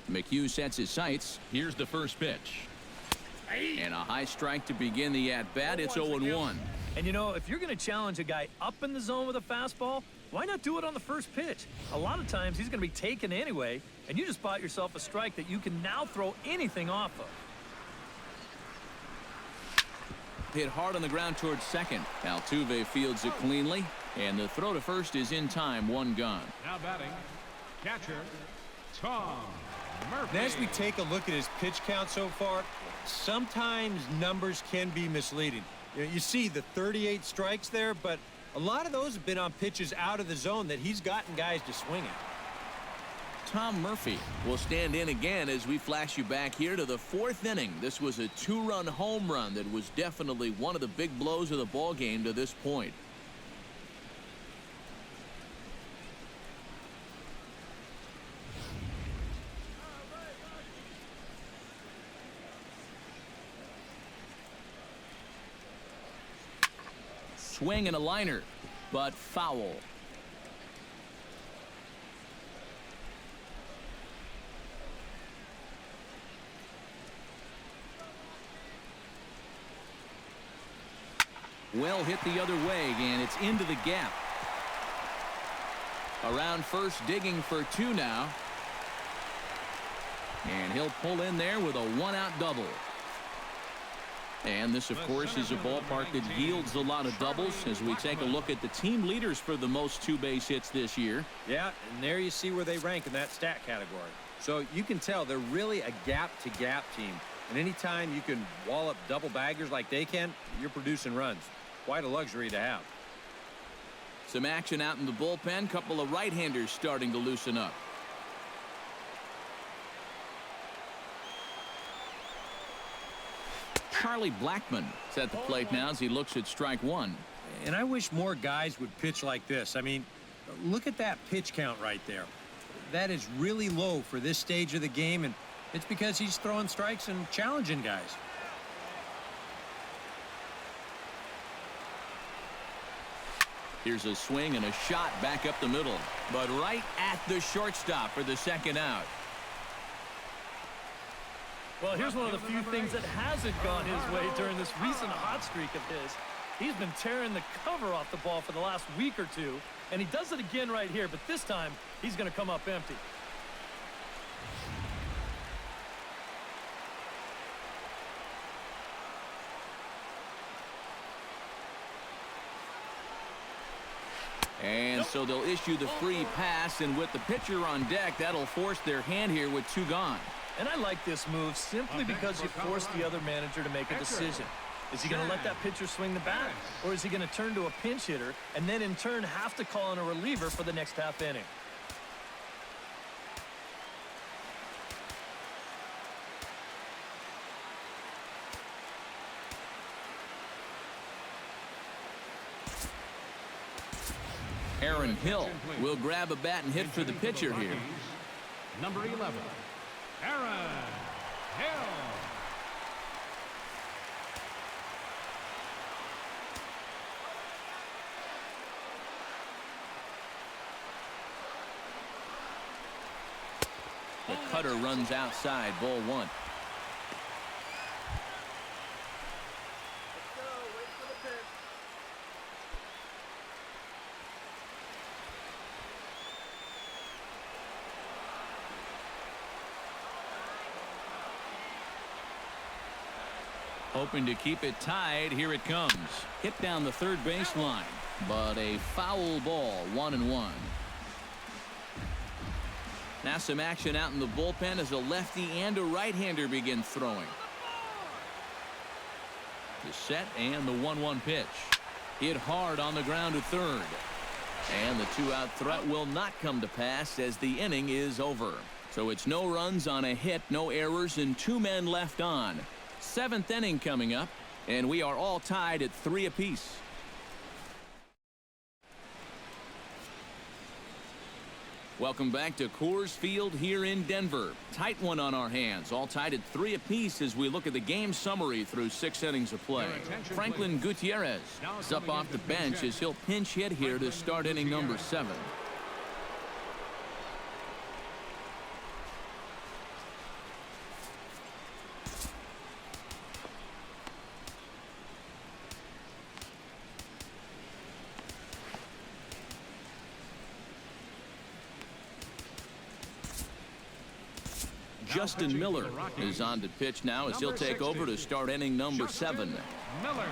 McHugh sets his sights. Here's the first pitch. And a high strike to begin the at-bat. It's 0-1. And, you know, if you're going to challenge a guy up in the zone with a fastball, why not do it on the first pitch? A lot of times he's going to be taken anyway, and you just bought yourself a strike that you can now throw anything off of. Hit hard on the ground towards second. Altuve fields it cleanly, and the throw to first is in time. 1 gone. Now batting, catcher, Tom Murphy. And as we take a look at his pitch count so far, sometimes numbers can be misleading. You see the 38 strikes there, but a lot of those have been on pitches out of the zone that he's gotten guys to swing at. Tom Murphy will stand in again as we flash you back here to the 4th inning. This was a 2-run home run that was definitely one of the big blows of the ball game to this point. Swing and a liner, but foul. Well hit the other way, and it's into the gap. Around first, digging for 2 now. And he'll pull in there with a 1-out double. And this, of course, is a ballpark that yields a lot of doubles as we take a look at the team leaders for the most 2-base hits this year. Yeah, and there you see where they rank in that stat category. So you can tell they're really a gap-to-gap team. And anytime you can wall up double baggers like they can, you're producing runs. Quite a luxury to have. Some action out in the bullpen. Couple of right-handers starting to loosen up. Charlie Blackmon is at the plate now as he looks at strike 1. And I wish more guys would pitch like this. I mean, look at that pitch count right there. That is really low for this stage of the game, and it's because he's throwing strikes and challenging guys. Here's a swing and a shot back up the middle, but right at the shortstop for the 2nd out. Well, here's one of the few things that hasn't gone his way during this recent hot streak of his. He's been tearing the cover off the ball for the last week or two, and he does it again right here, but this time he's going to come up empty. And so they'll issue the free pass, and with the pitcher on deck, that'll force their hand here with 2 gone. And I like this move simply because you force the other manager to make a decision. Is he going to let that pitcher swing the bat, or is he going to turn to a pinch hitter and then in turn have to call in a reliever for the next half inning? Aaron Hill will grab a bat and hit for the pitcher here. Number 11, Aaron Hill. The cutter runs outside, ball 1. Hoping to keep it tied. Here it comes. Hit down the third baseline. But a foul ball. 1-1. Now some action out in the bullpen as a lefty and a right-hander begin throwing. The set and the 1-1 pitch. Hit hard on the ground to third. And the two-out threat will not come to pass as the inning is over. So it's no runs on a hit, no errors, and 2 men left on. 7th inning coming up, and we are all tied at 3 apiece. Welcome back to Coors Field here in Denver. Tight one on our hands, all tied at 3 apiece as we look at the game summary through 6 innings of play. Franklin Gutierrez is up off the bench as he'll pinch hit here to start inning number 7. Justin Miller is on to pitch now as he'll take over to start inning number 7. Miller.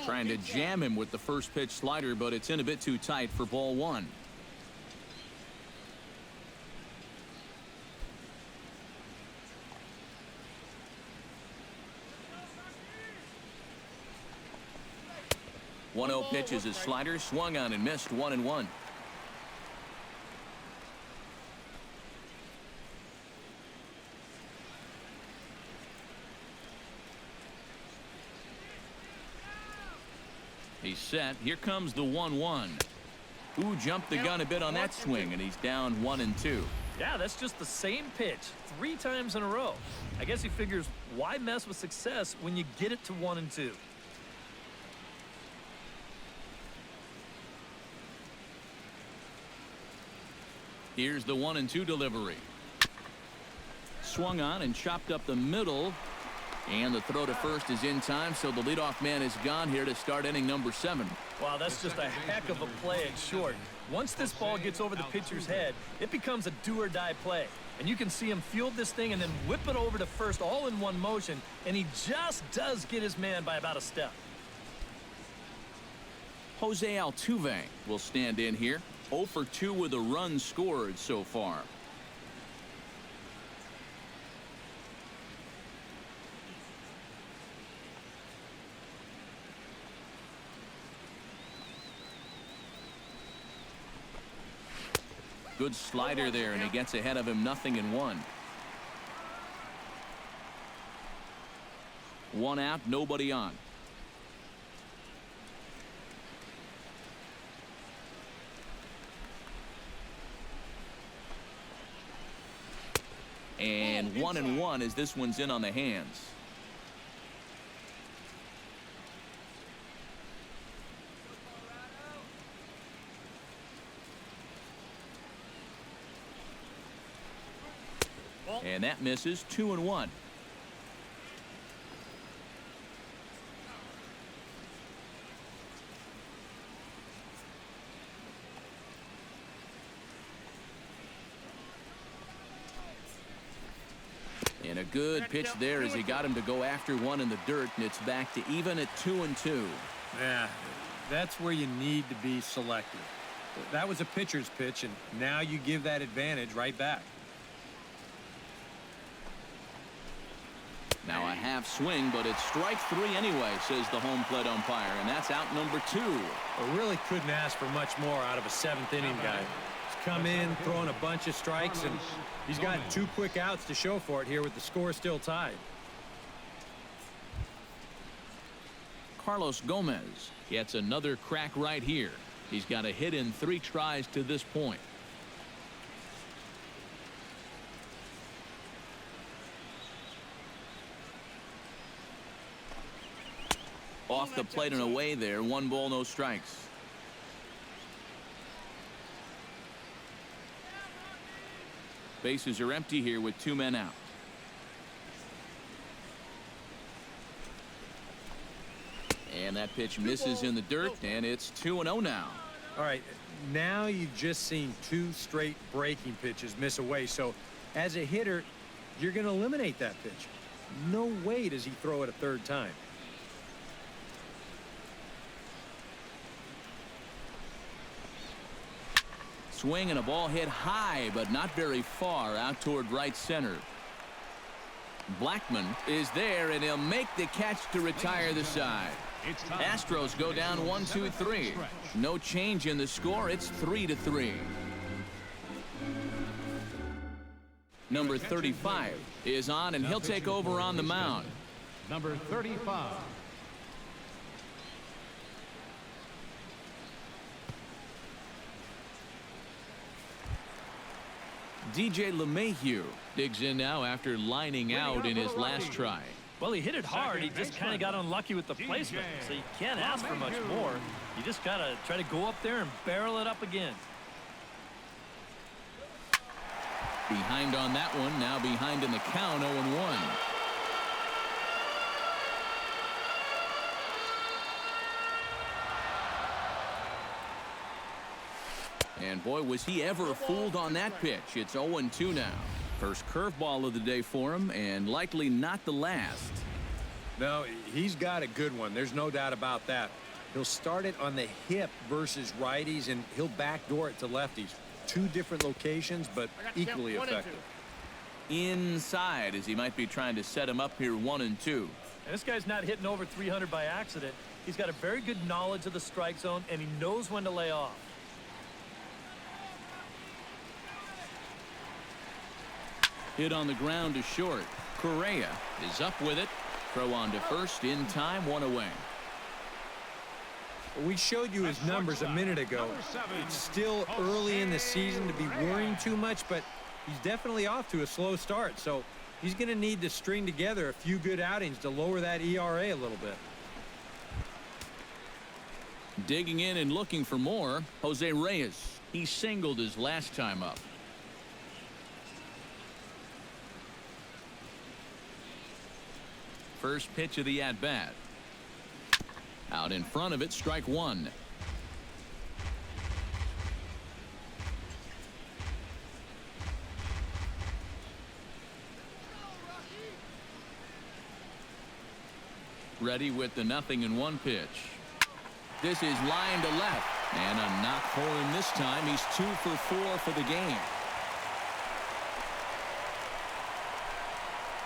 Trying to jam him with the first pitch slider, but it's in a bit too tight for ball 1. One-0 pitch is his slider, swung on and missed. 1-1. He's set. Here comes the 1-1. Ooh, jumped the gun a bit on that swing, and he's down 1-2. Yeah, that's just the same pitch 3 times in a row. I guess he figures, why mess with success when you get it to 1-2? Here's the 1-2 delivery. Swung on and chopped up the middle. And the throw to first is in time, so the leadoff man is gone here to start inning number 7. Wow, that's just a heck of a play at short. Once this ball gets over the pitcher's head, it becomes a do-or-die play. And you can see him field this thing and then whip it over to first all in one motion, and he just does get his man by about a step. Jose Altuve will stand in here. 0 for 2 with a run scored so far. Good slider there, and he gets ahead of him. 0-1. 1 out, nobody on. And 1-1 as this one's in on the hands. And that misses. 2-1. And a good pitch there as he got him to go after one in the dirt, and it's back to even at 2-2. Yeah, that's where you need to be selective. That was a pitcher's pitch, and now you give that advantage right back. Now a half swing, but it's strike 3 anyway, says the home plate umpire, and that's out number 2. I really couldn't ask for much more out of a 7th inning guy. He's come in, throwing a bunch of strikes, and he's got 2 quick outs to show for it here with the score still tied. Carlos Gomez gets another crack right here. He's got a hit in 3 tries to this point. Off the plate and away there. 1 ball, no strikes. Bases are empty here with 2 men out. And that pitch misses in the dirt, and it's 2-0 now. All right, now you've just seen 2 straight breaking pitches miss away. So as a hitter, you're going to eliminate that pitch. No way does he throw it a 3rd time. Swing and a ball hit high, but not very far out toward right center. Blackman is there, and he'll make the catch to retire the side. Astros go down 1-2-3. No change in the score. It's 3-3. Number 35 is on, and he'll take over on the mound. Number 35. DJ LeMahieu digs in now after lining out in his last try. Well, he hit it hard. He just kind of got unlucky with the placement. So you can't ask for much more. You just got to try to go up there and barrel it up again. Behind on that one. Now behind in the count, 0-1. And boy, was he ever fooled on that pitch. It's 0-2 now. First curveball of the day for him, and likely not the last. No, he's got a good one. There's no doubt about that. He'll start it on the hip versus righties, and he'll backdoor it to lefties. 2 different locations, but equally effective. Inside, as he might be trying to set him up here 1-2. And this guy's not hitting over 300 by accident. He's got a very good knowledge of the strike zone, and he knows when to lay off. Hit on the ground to short. Correa is up with it. Throw on to first in time, 1 away. We showed you his numbers a minute ago. It's still early in the season to be worrying too much, but he's definitely off to a slow start. So he's going to need to string together a few good outings to lower that ERA a little bit. Digging in and looking for more, Jose Reyes. He singled his last time up. First pitch of the at-bat. Out in front of it, strike 1. Ready with the 0-1 pitch. This is line to left. And a knock for him this time. He's 2 for 4 for the game.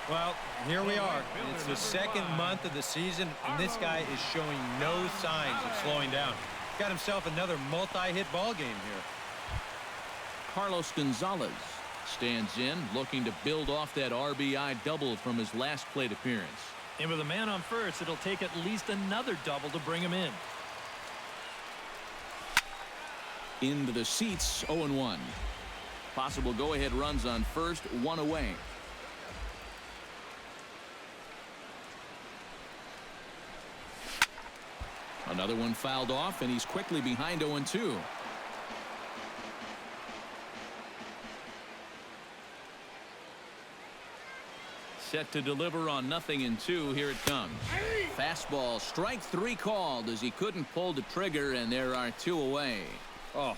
Well, here we are. It's the 2nd month of the season, and this guy is showing no signs of slowing down. Got himself another multi-hit ball game here. Carlos Gonzalez stands in, looking to build off that RBI double from his last plate appearance. And with a man on first, it'll take at least another double to bring him in. Into the seats, 0-1. Possible go-ahead runs on first, 1 away. Another one fouled off, and he's quickly behind 0-2. Set to deliver on 0-2. Here it comes. Fastball, strike 3 called as he couldn't pull the trigger, and there are 2 away. Oh,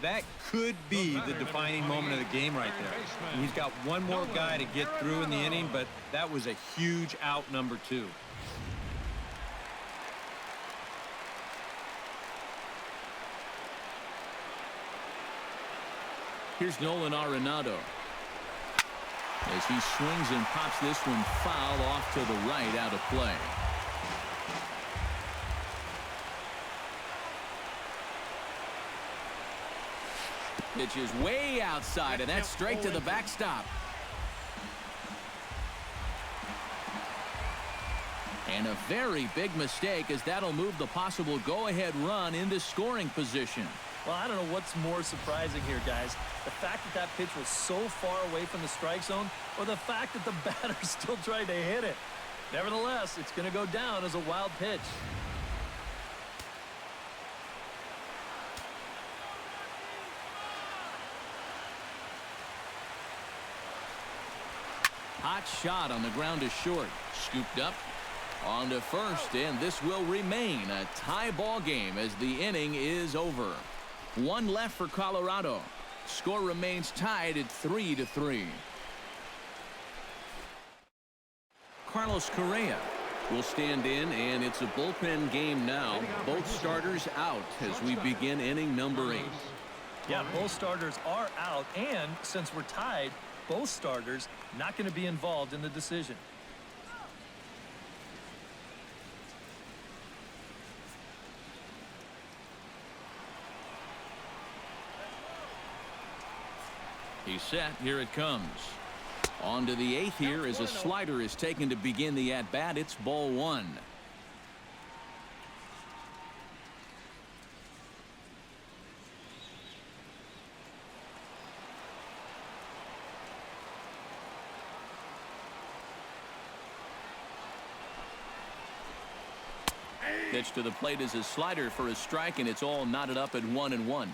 that could be the defining moment of the game right there. And he's got one more guy to get through in the inning, but that was a huge out, number 2. Here's Nolan Arenado. As he swings and pops this one foul off to the right, out of play. Pitch is way outside, and that's straight to the backstop. And a very big mistake, as that'll move the possible go-ahead run into scoring position. Well, I don't know what's more surprising here, guys. The fact that that pitch was so far away from the strike zone, or the fact that the batter still tried to hit it. Nevertheless, it's going to go down as a wild pitch. Hot shot on the ground is short. Scooped up. On to first, and this will remain a tie ball game as the inning is over. One left for Colorado. Score remains tied at 3-3. Carlos Correa will stand in, and it's a bullpen game now. Both starters out as we begin inning number 8. Yeah, both starters are out, and since we're tied, both starters not going to be involved in the decision. He's set. Here it comes. On to the 8th here as a slider is taken to begin the at-bat. It's ball 1. Pitch to the plate is a slider for a strike, and it's all knotted up at 1-1.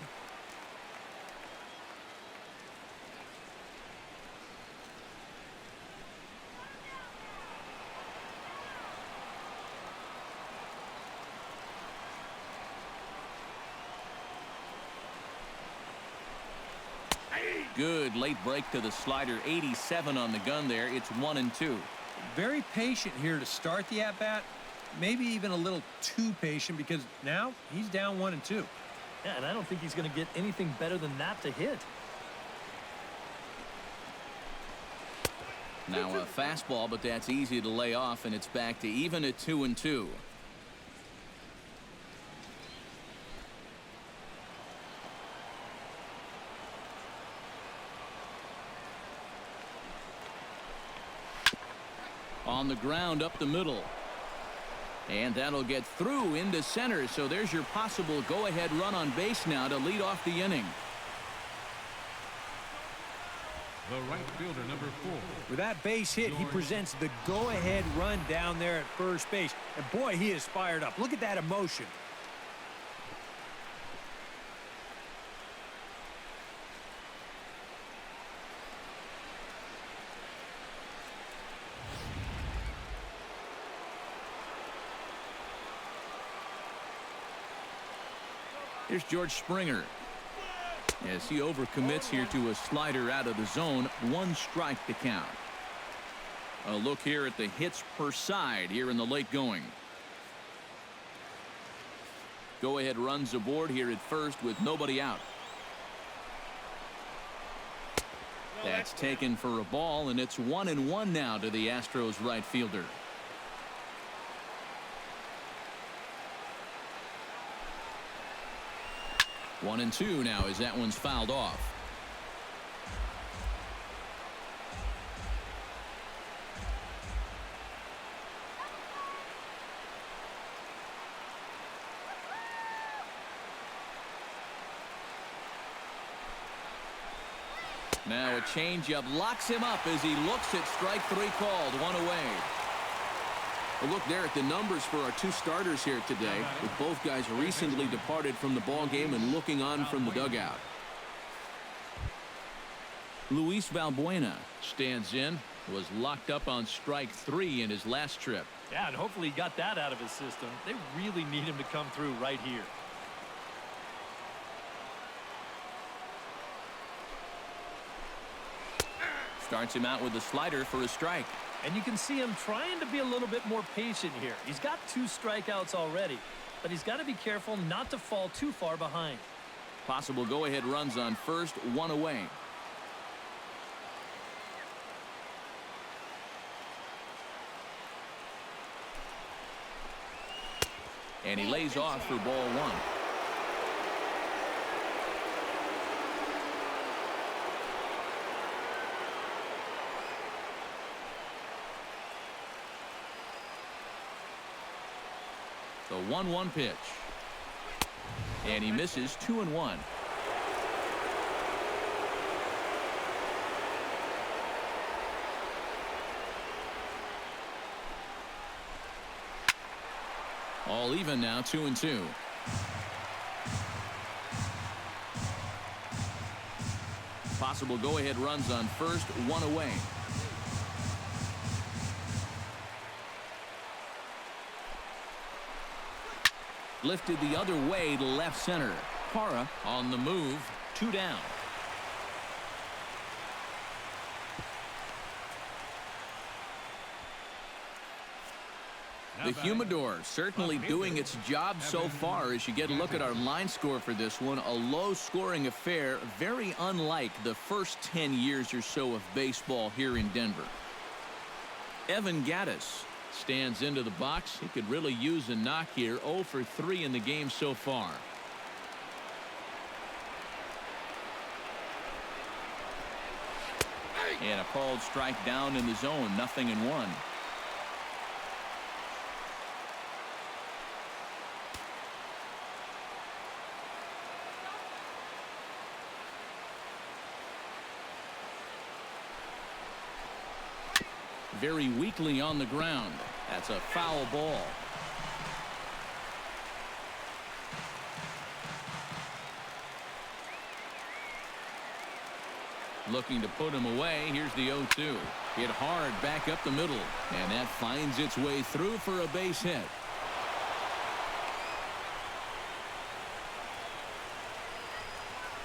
Good late break to the slider. 87 on the gun there. It's 1-2. Very patient here to start the at-bat. Maybe even a little too patient because now he's down 1-2. Yeah, and I don't think he's going to get anything better than that to hit. Now a fastball, but that's easy to lay off, and it's back to even at 2-2. On the ground up the middle. And that'll get through into center. So there's your possible go-ahead run on base now to lead off the inning. The right fielder, number 4. With that base hit, he presents the go-ahead run down there at first base. And boy, he is fired up. Look at that emotion. Here's George Springer. As he overcommits here to a slider out of the zone. 1 strike to count. A look here at the hits per side here in the late going. Go ahead runs aboard here at first with nobody out. That's taken for a ball, and it's 1-1 now to the Astros right fielder. One and two now as that one's fouled off. Now a changeup locks him up as he looks at strike 3 called. 1 away. A look there at the numbers for our 2 starters here today, with both guys recently departed from the ball game and looking on from the dugout. Luis Valbuena stands in, was locked up on strike 3 in his last trip. Yeah, and hopefully he got that out of his system. They really need him to come through right here. Starts him out with a slider for a strike. And you can see him trying to be a little bit more patient here. He's got 2 strikeouts already, but he's got to be careful not to fall too far behind. Possible go-ahead runs on first, 1 away. And he lays off for ball 1. The 1-1 pitch. And he misses 2-1. All even now, 2-2. Possible go-ahead runs on first, 1 away. Lifted the other way to left center. Parra on the move. 2 down. The humidor certainly doing its job so far as you get a look at our line score for this one. A low-scoring affair, very unlike the first 10 years or so of baseball here in Denver. Evan Gattis stands into the box. He could really use a knock here. 0 for 3 in the game so far. And a called strike down in the zone. 0-1. Very weakly on the ground. That's a foul ball. Looking to put him away. Here's the 0-2. Hit hard back up the middle. And that finds its way through for a base hit.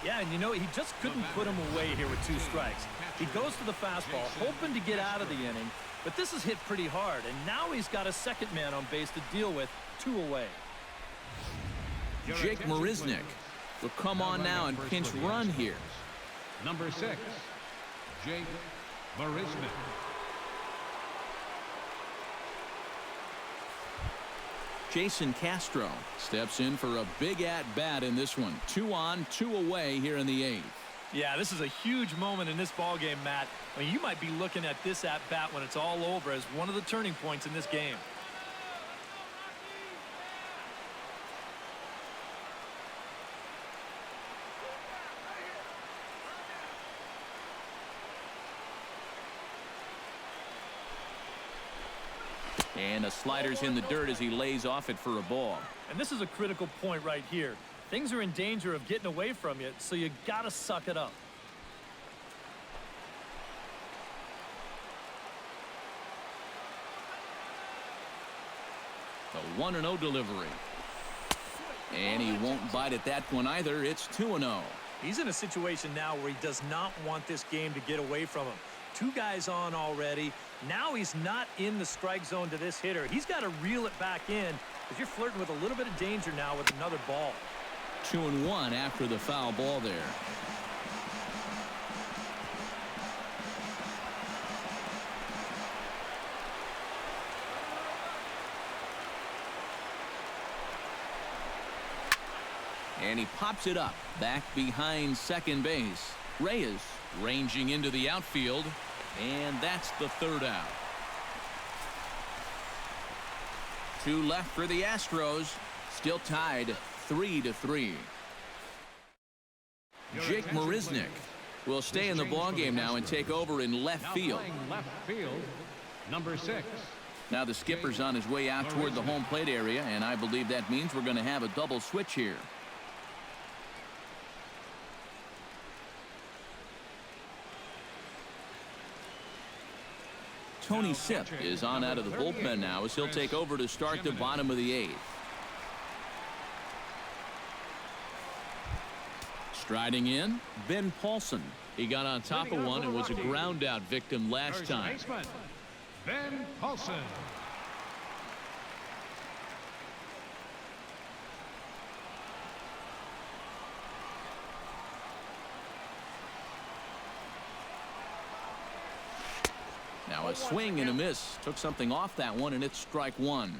Yeah, and you know, he just couldn't put him away here with 2 strikes. He goes to the fastball, hoping to get out of the inning, but this is hit pretty hard, and now he's got a second man on base to deal with. 2 away. Jake Marisnick will come on now and pinch run here. Number 6, Jake Marisnick. Jason Castro steps in for a big at-bat in this one. 2 on, 2 away here in the 8th. Yeah, this is a huge moment in this ballgame, Matt. I mean, you might be looking at this at-bat when it's all over as one of the turning points in this game. And the slider's in the dirt as he lays off it for a ball. And this is a critical point right here. Things are in danger of getting away from you, so you got to suck it up. The 1-0 delivery. And he won't bite at that one either. It's 2-0. He's in a situation now where he does not want this game to get away from him. 2 guys on already. Now he's not in the strike zone to this hitter. He's got to reel it back in because you're flirting with a little bit of danger now with another ball. 2-1 after the foul ball there. And he pops it up back behind second base. Reyes ranging into the outfield, and that's the 3rd out. 2 left for the Astros, still tied 3-3. Jake Marisnick will stay in the ballgame now and take over in left field. Left field, number 6. Now the skipper's on his way out toward the home plate area, and I believe that means we're going to have a double switch here. Tony Sipp is on out of the bullpen now as he'll take over to start the bottom of the 8th. Striding in, Ben Paulson. He got on top of one and was a ground out victim last time. Ben Paulson. Now a swing and a miss. Took something off that one, and it's strike 1.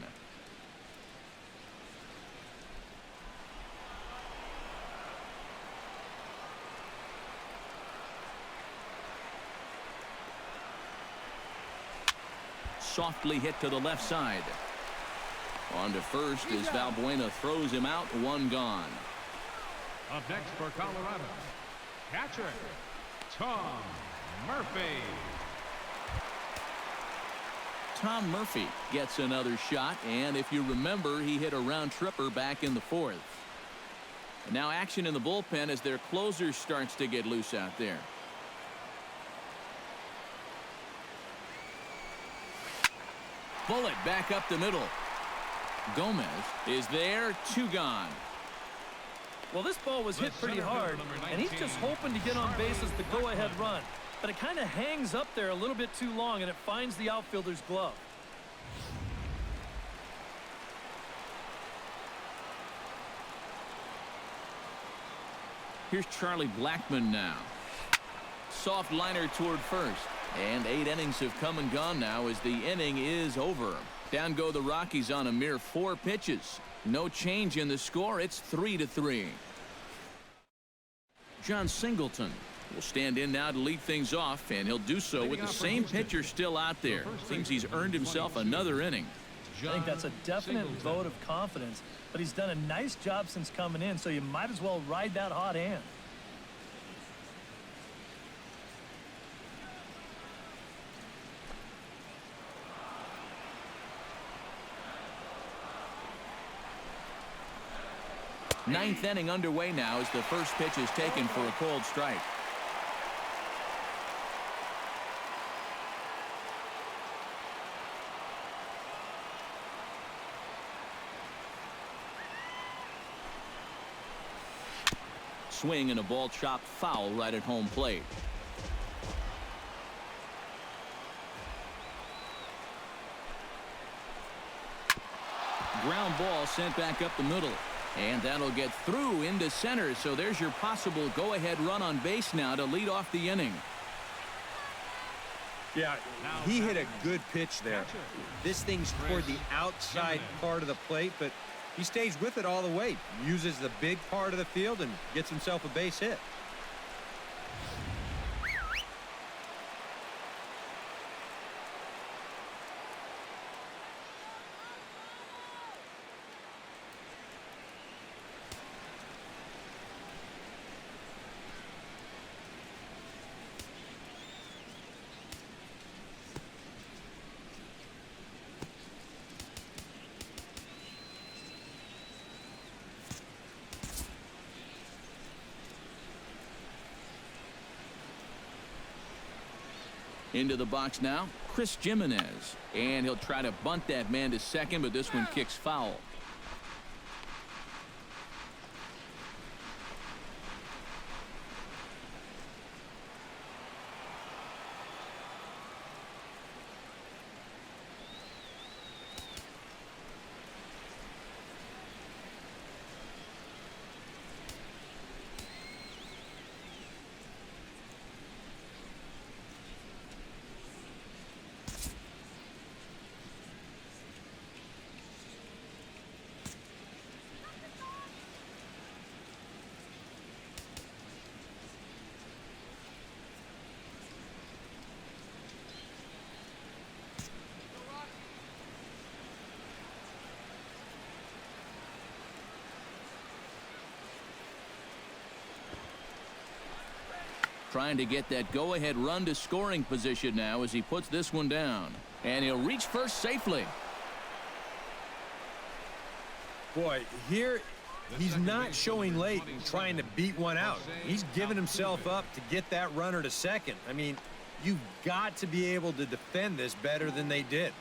Softly hit to the left side. On to first as Valbuena throws him out. 1 gone. Up next for Colorado, catcher Tom Murphy. Tom Murphy gets another shot, and if you remember, he hit a round tripper back in the 4th. And now action in the bullpen as their closer starts to get loose out there. Bullet back up the middle. Gomez is there, 2 gone. Well, this ball was hit pretty hard, and he's just hoping to get on base as the go-ahead run. But it kind of hangs up there a little bit too long, and it finds the outfielder's glove. Here's Charlie Blackmon now. Soft liner toward first. And 8 innings have come and gone now as the inning is over. Down go the Rockies on a mere 4 pitches. No change in the score. It's 3-3. John Singleton will stand in now to lead things off, and he'll do so with the same pitcher still out there. Seems he's earned himself another inning. I think that's a definite vote of confidence, but he's done a nice job since coming in, so you might as well ride that hot hand. Ninth inning underway now as the first pitch is taken for a cold strike. Swing and a ball chopped foul right at home plate. Ground ball sent back up the middle. And that'll get through into center. So there's your possible go-ahead run on base now to lead off the inning. Yeah, he hit a good pitch there. This thing's toward the outside part of the plate, but he stays with it all the way. Uses the big part of the field and gets himself a base hit. Into the box now, Chris Jimenez. And he'll try to bunt that man to second, but this one kicks foul. Trying to get that go-ahead run to scoring position now as he puts this one down. And he'll reach first safely. Boy, here he's not showing late and trying to beat one out. He's giving himself up to get that runner to second. I mean, you've got to be able to defend this better than they did.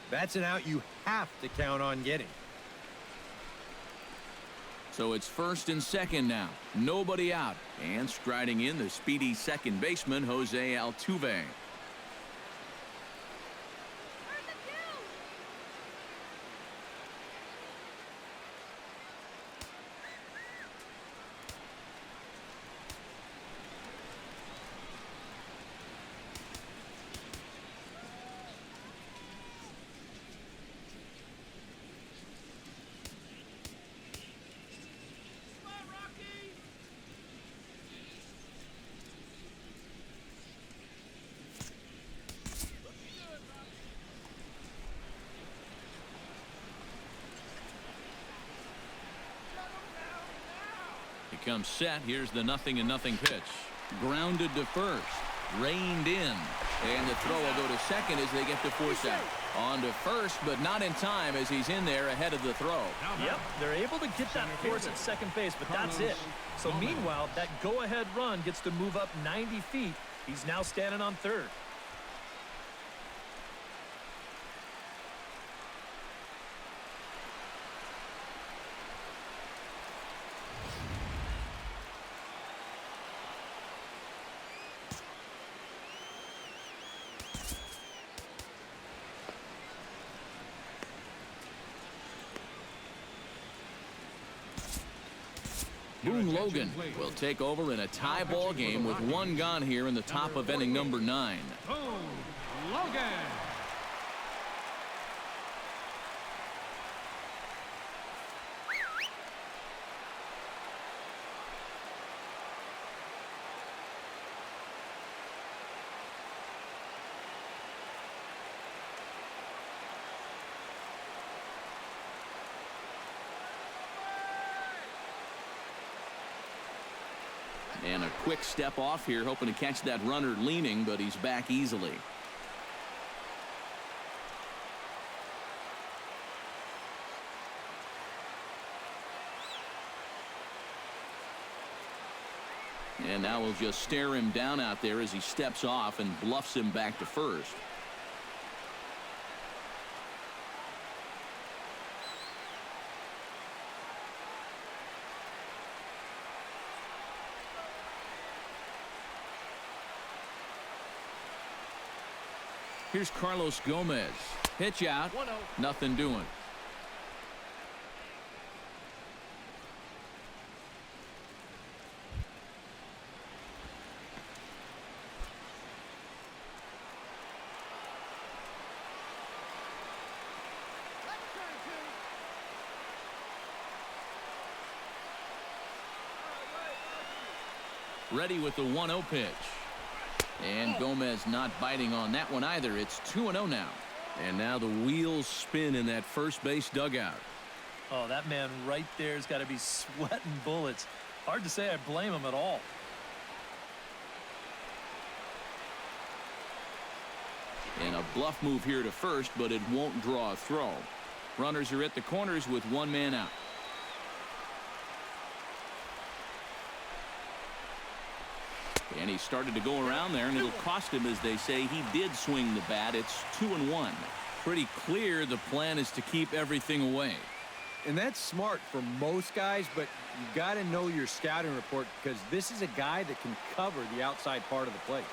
That's an out you have to count on getting. So it's first and second now. Nobody out. And striding in the speedy second baseman, Jose Altuve. Comes set. Here's the 0-0 pitch. Grounded to first. Reined in. And the throw will go to second as they get the force out. On to first, but not in time as he's in there ahead of the throw. Yep, they're able to get that force at second base, but that's it. So meanwhile, that go-ahead run gets to move up 90 feet. He's now standing on third. Boone Logan will take over in a tie ball game with one gone here in the top of inning number 9. Boone Logan. And a quick step off here, hoping to catch that runner leaning, but he's back easily. And now we'll just stare him down out there as he steps off and bluffs him back to first. Here's Carlos Gomez. Pitch out. 1-0. Nothing doing. Ready with the 1-0 pitch. And Gomez not biting on that one either. It's 2-0 now. And now the wheels spin in that first base dugout. Oh, that man right there's got to be sweating bullets. Hard to say I blame him at all. And a bluff move here to first, but it won't draw a throw. Runners are at the corners with one man out. And he started to go around there, and it'll cost him, as they say. He did swing the bat. It's 2-1. Pretty clear the plan is to keep everything away. And that's smart for most guys, but you got to know your scouting report, because this is a guy that can cover the outside part of the plate.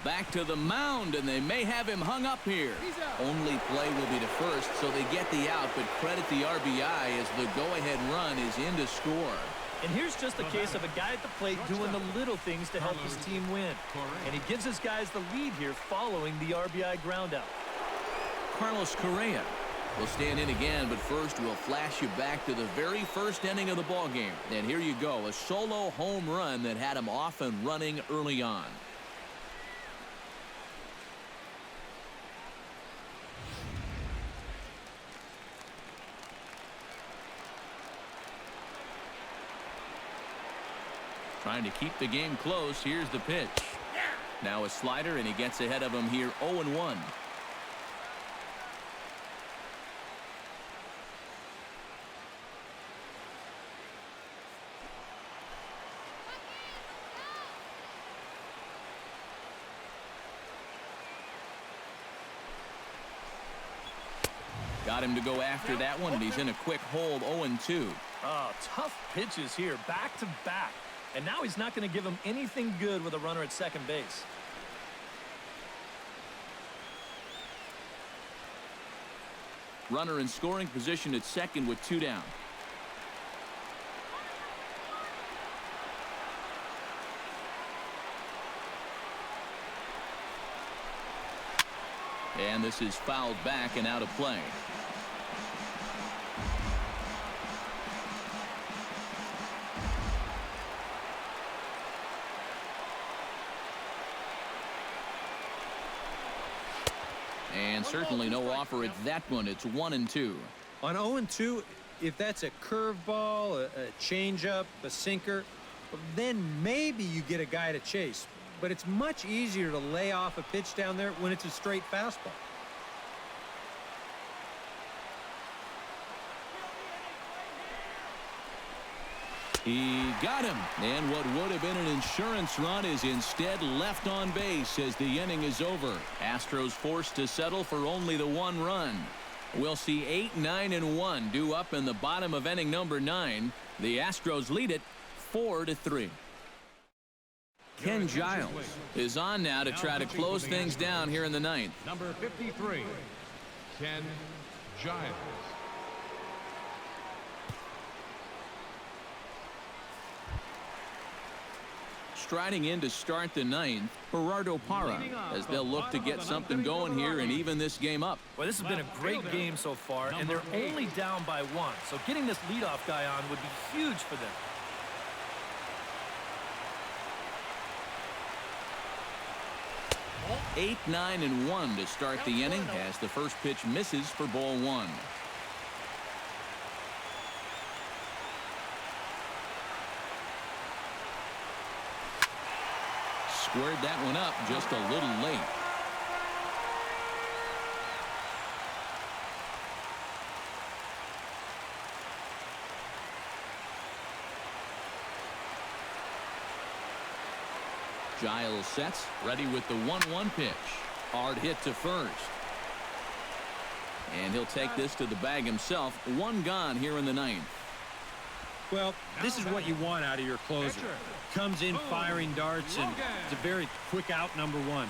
Back to the mound, and they may have him hung up here. Only play will be to first, so they get the out, but credit the RBI as the go-ahead run is in to score. And here's just a case of a guy at the plate doing the little things to help his team win. And he gives his guys the lead here following the RBI groundout. Carlos Correa will stand in again, but first we'll flash you back to the very first inning of the ball game. And here you go, a solo home run that had him off and running early on. Trying to keep the game close. Here's the pitch. Now a slider, and he gets ahead of him here 0-1. Got him to go after that one, and he's in a quick hold. 0-2. Oh, tough pitches here, back to back. And now he's not going to give him anything good with a runner at second base. Runner in scoring position at second with 2 down. And this is fouled back and out of play. And certainly no offer at that one. It's 1-2. On 0-2, if that's a curveball, a changeup, a sinker, then maybe you get a guy to chase. But it's much easier to lay off a pitch down there when it's a straight fastball. He got him, and what would have been an insurance run is instead left on base as the inning is over. Astros forced to settle for only the 1 run. We'll see 8, 9, and 1 due up in the bottom of inning number 9. The Astros lead it 4-3. Ken Giles is on now to try to close things down here in the ninth. Number 53, Ken Giles. Striding in to start the ninth, Gerardo Parra, as they'll look to get something going here and even this game up. Well, this has been a great game so far, and they're only down by 1. So getting this leadoff guy on would be huge for them. Eight, 9, and 1 to start the inning as the first pitch misses for ball 1. Squared that one up just a little late. Giles sets, ready with the 1-1 pitch. Hard hit to first. And he'll take this to the bag himself. 1 gone here in the ninth. Well, this is what you want out of your closer. Comes in firing darts, and it's a very quick out, number 1.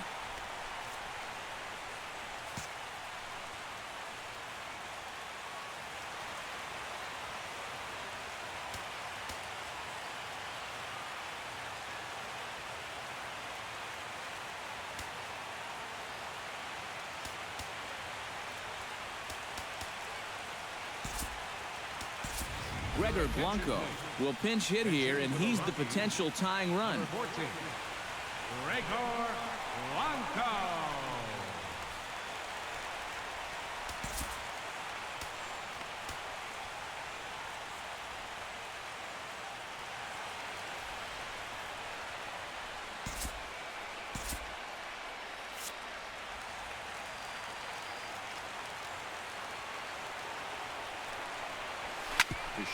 Gregor Blanco will pinch hit here, and he's the potential tying run. Number 14, Gregor Blanco.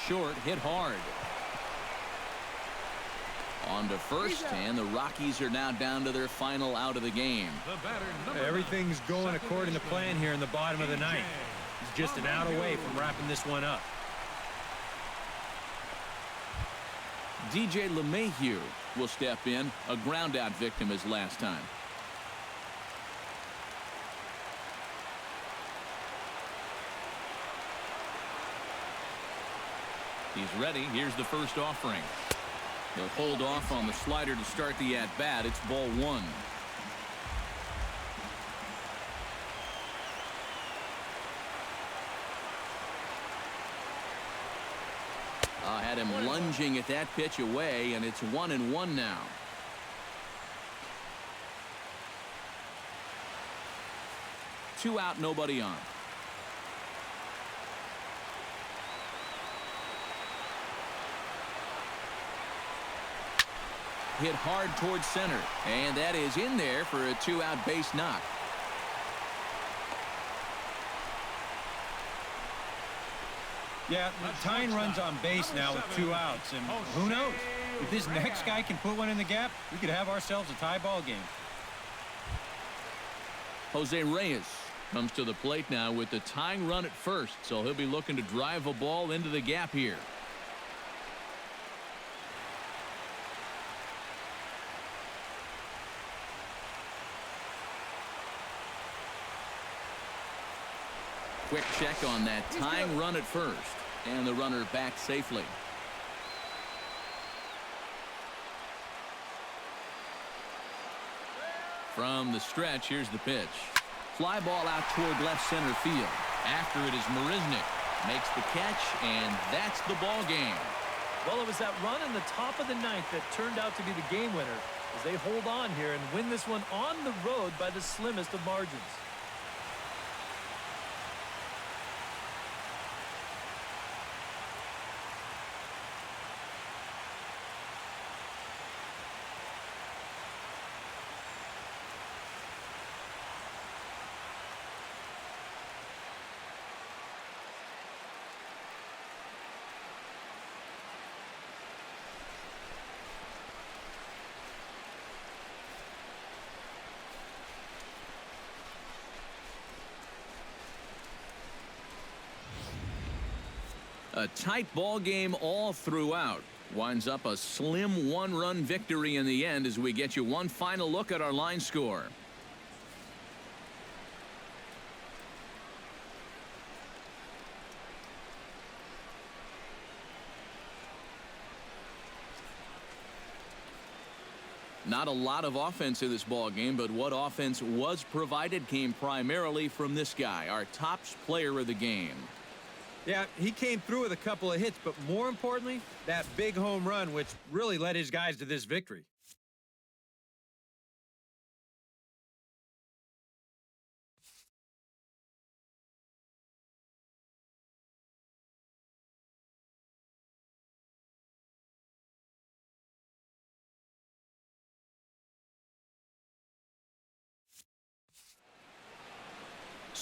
Short, hit hard. On to first, and the Rockies are now down to their final out of the game. Everything's going according to plan here in the bottom of the ninth. He's just an out away from wrapping this one up. DJ LeMahieu will step in, a ground out victim as last time. He's ready. Here's the first offering. He'll hold off on the slider to start the at-bat. It's ball 1. Had him lunging at that pitch away, and it's 1-1 now. Two out, nobody on. Hit hard towards center, and that is in there for a 2-out base knock. Yeah, tying runs on base now with 2 outs, and who knows? If this next guy can put one in the gap, we could have ourselves a tie ball game. Jose Reyes comes to the plate now with the tying run at first, so he'll be looking to drive a ball into the gap here. Quick check on that tying run at first, and the runner back safely. From the stretch, here's the pitch. Fly ball out toward left center field. After it is Marisnick. Makes the catch, and that's the ball game. Well, it was that run in the top of the ninth that turned out to be the game winner as they hold on here and win this one on the road by the slimmest of margins. A tight ball game all throughout. Winds up a slim one-run victory in the end as we get you one final look at our line score. Not a lot of offense in this ball game, but what offense was provided came primarily from this guy, our top player of the game. Yeah, he came through with a couple of hits, but more importantly, that big home run, which really led his guys to this victory.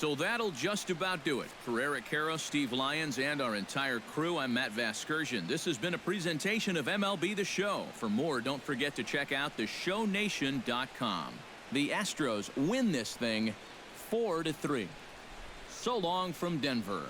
So that'll just about do it. For Eric Karros, Steve Lyons, and our entire crew, I'm Matt Vasgersian. This has been a presentation of MLB The Show. For more, don't forget to check out theshownation.com. The Astros win this thing 4-3. So long from Denver.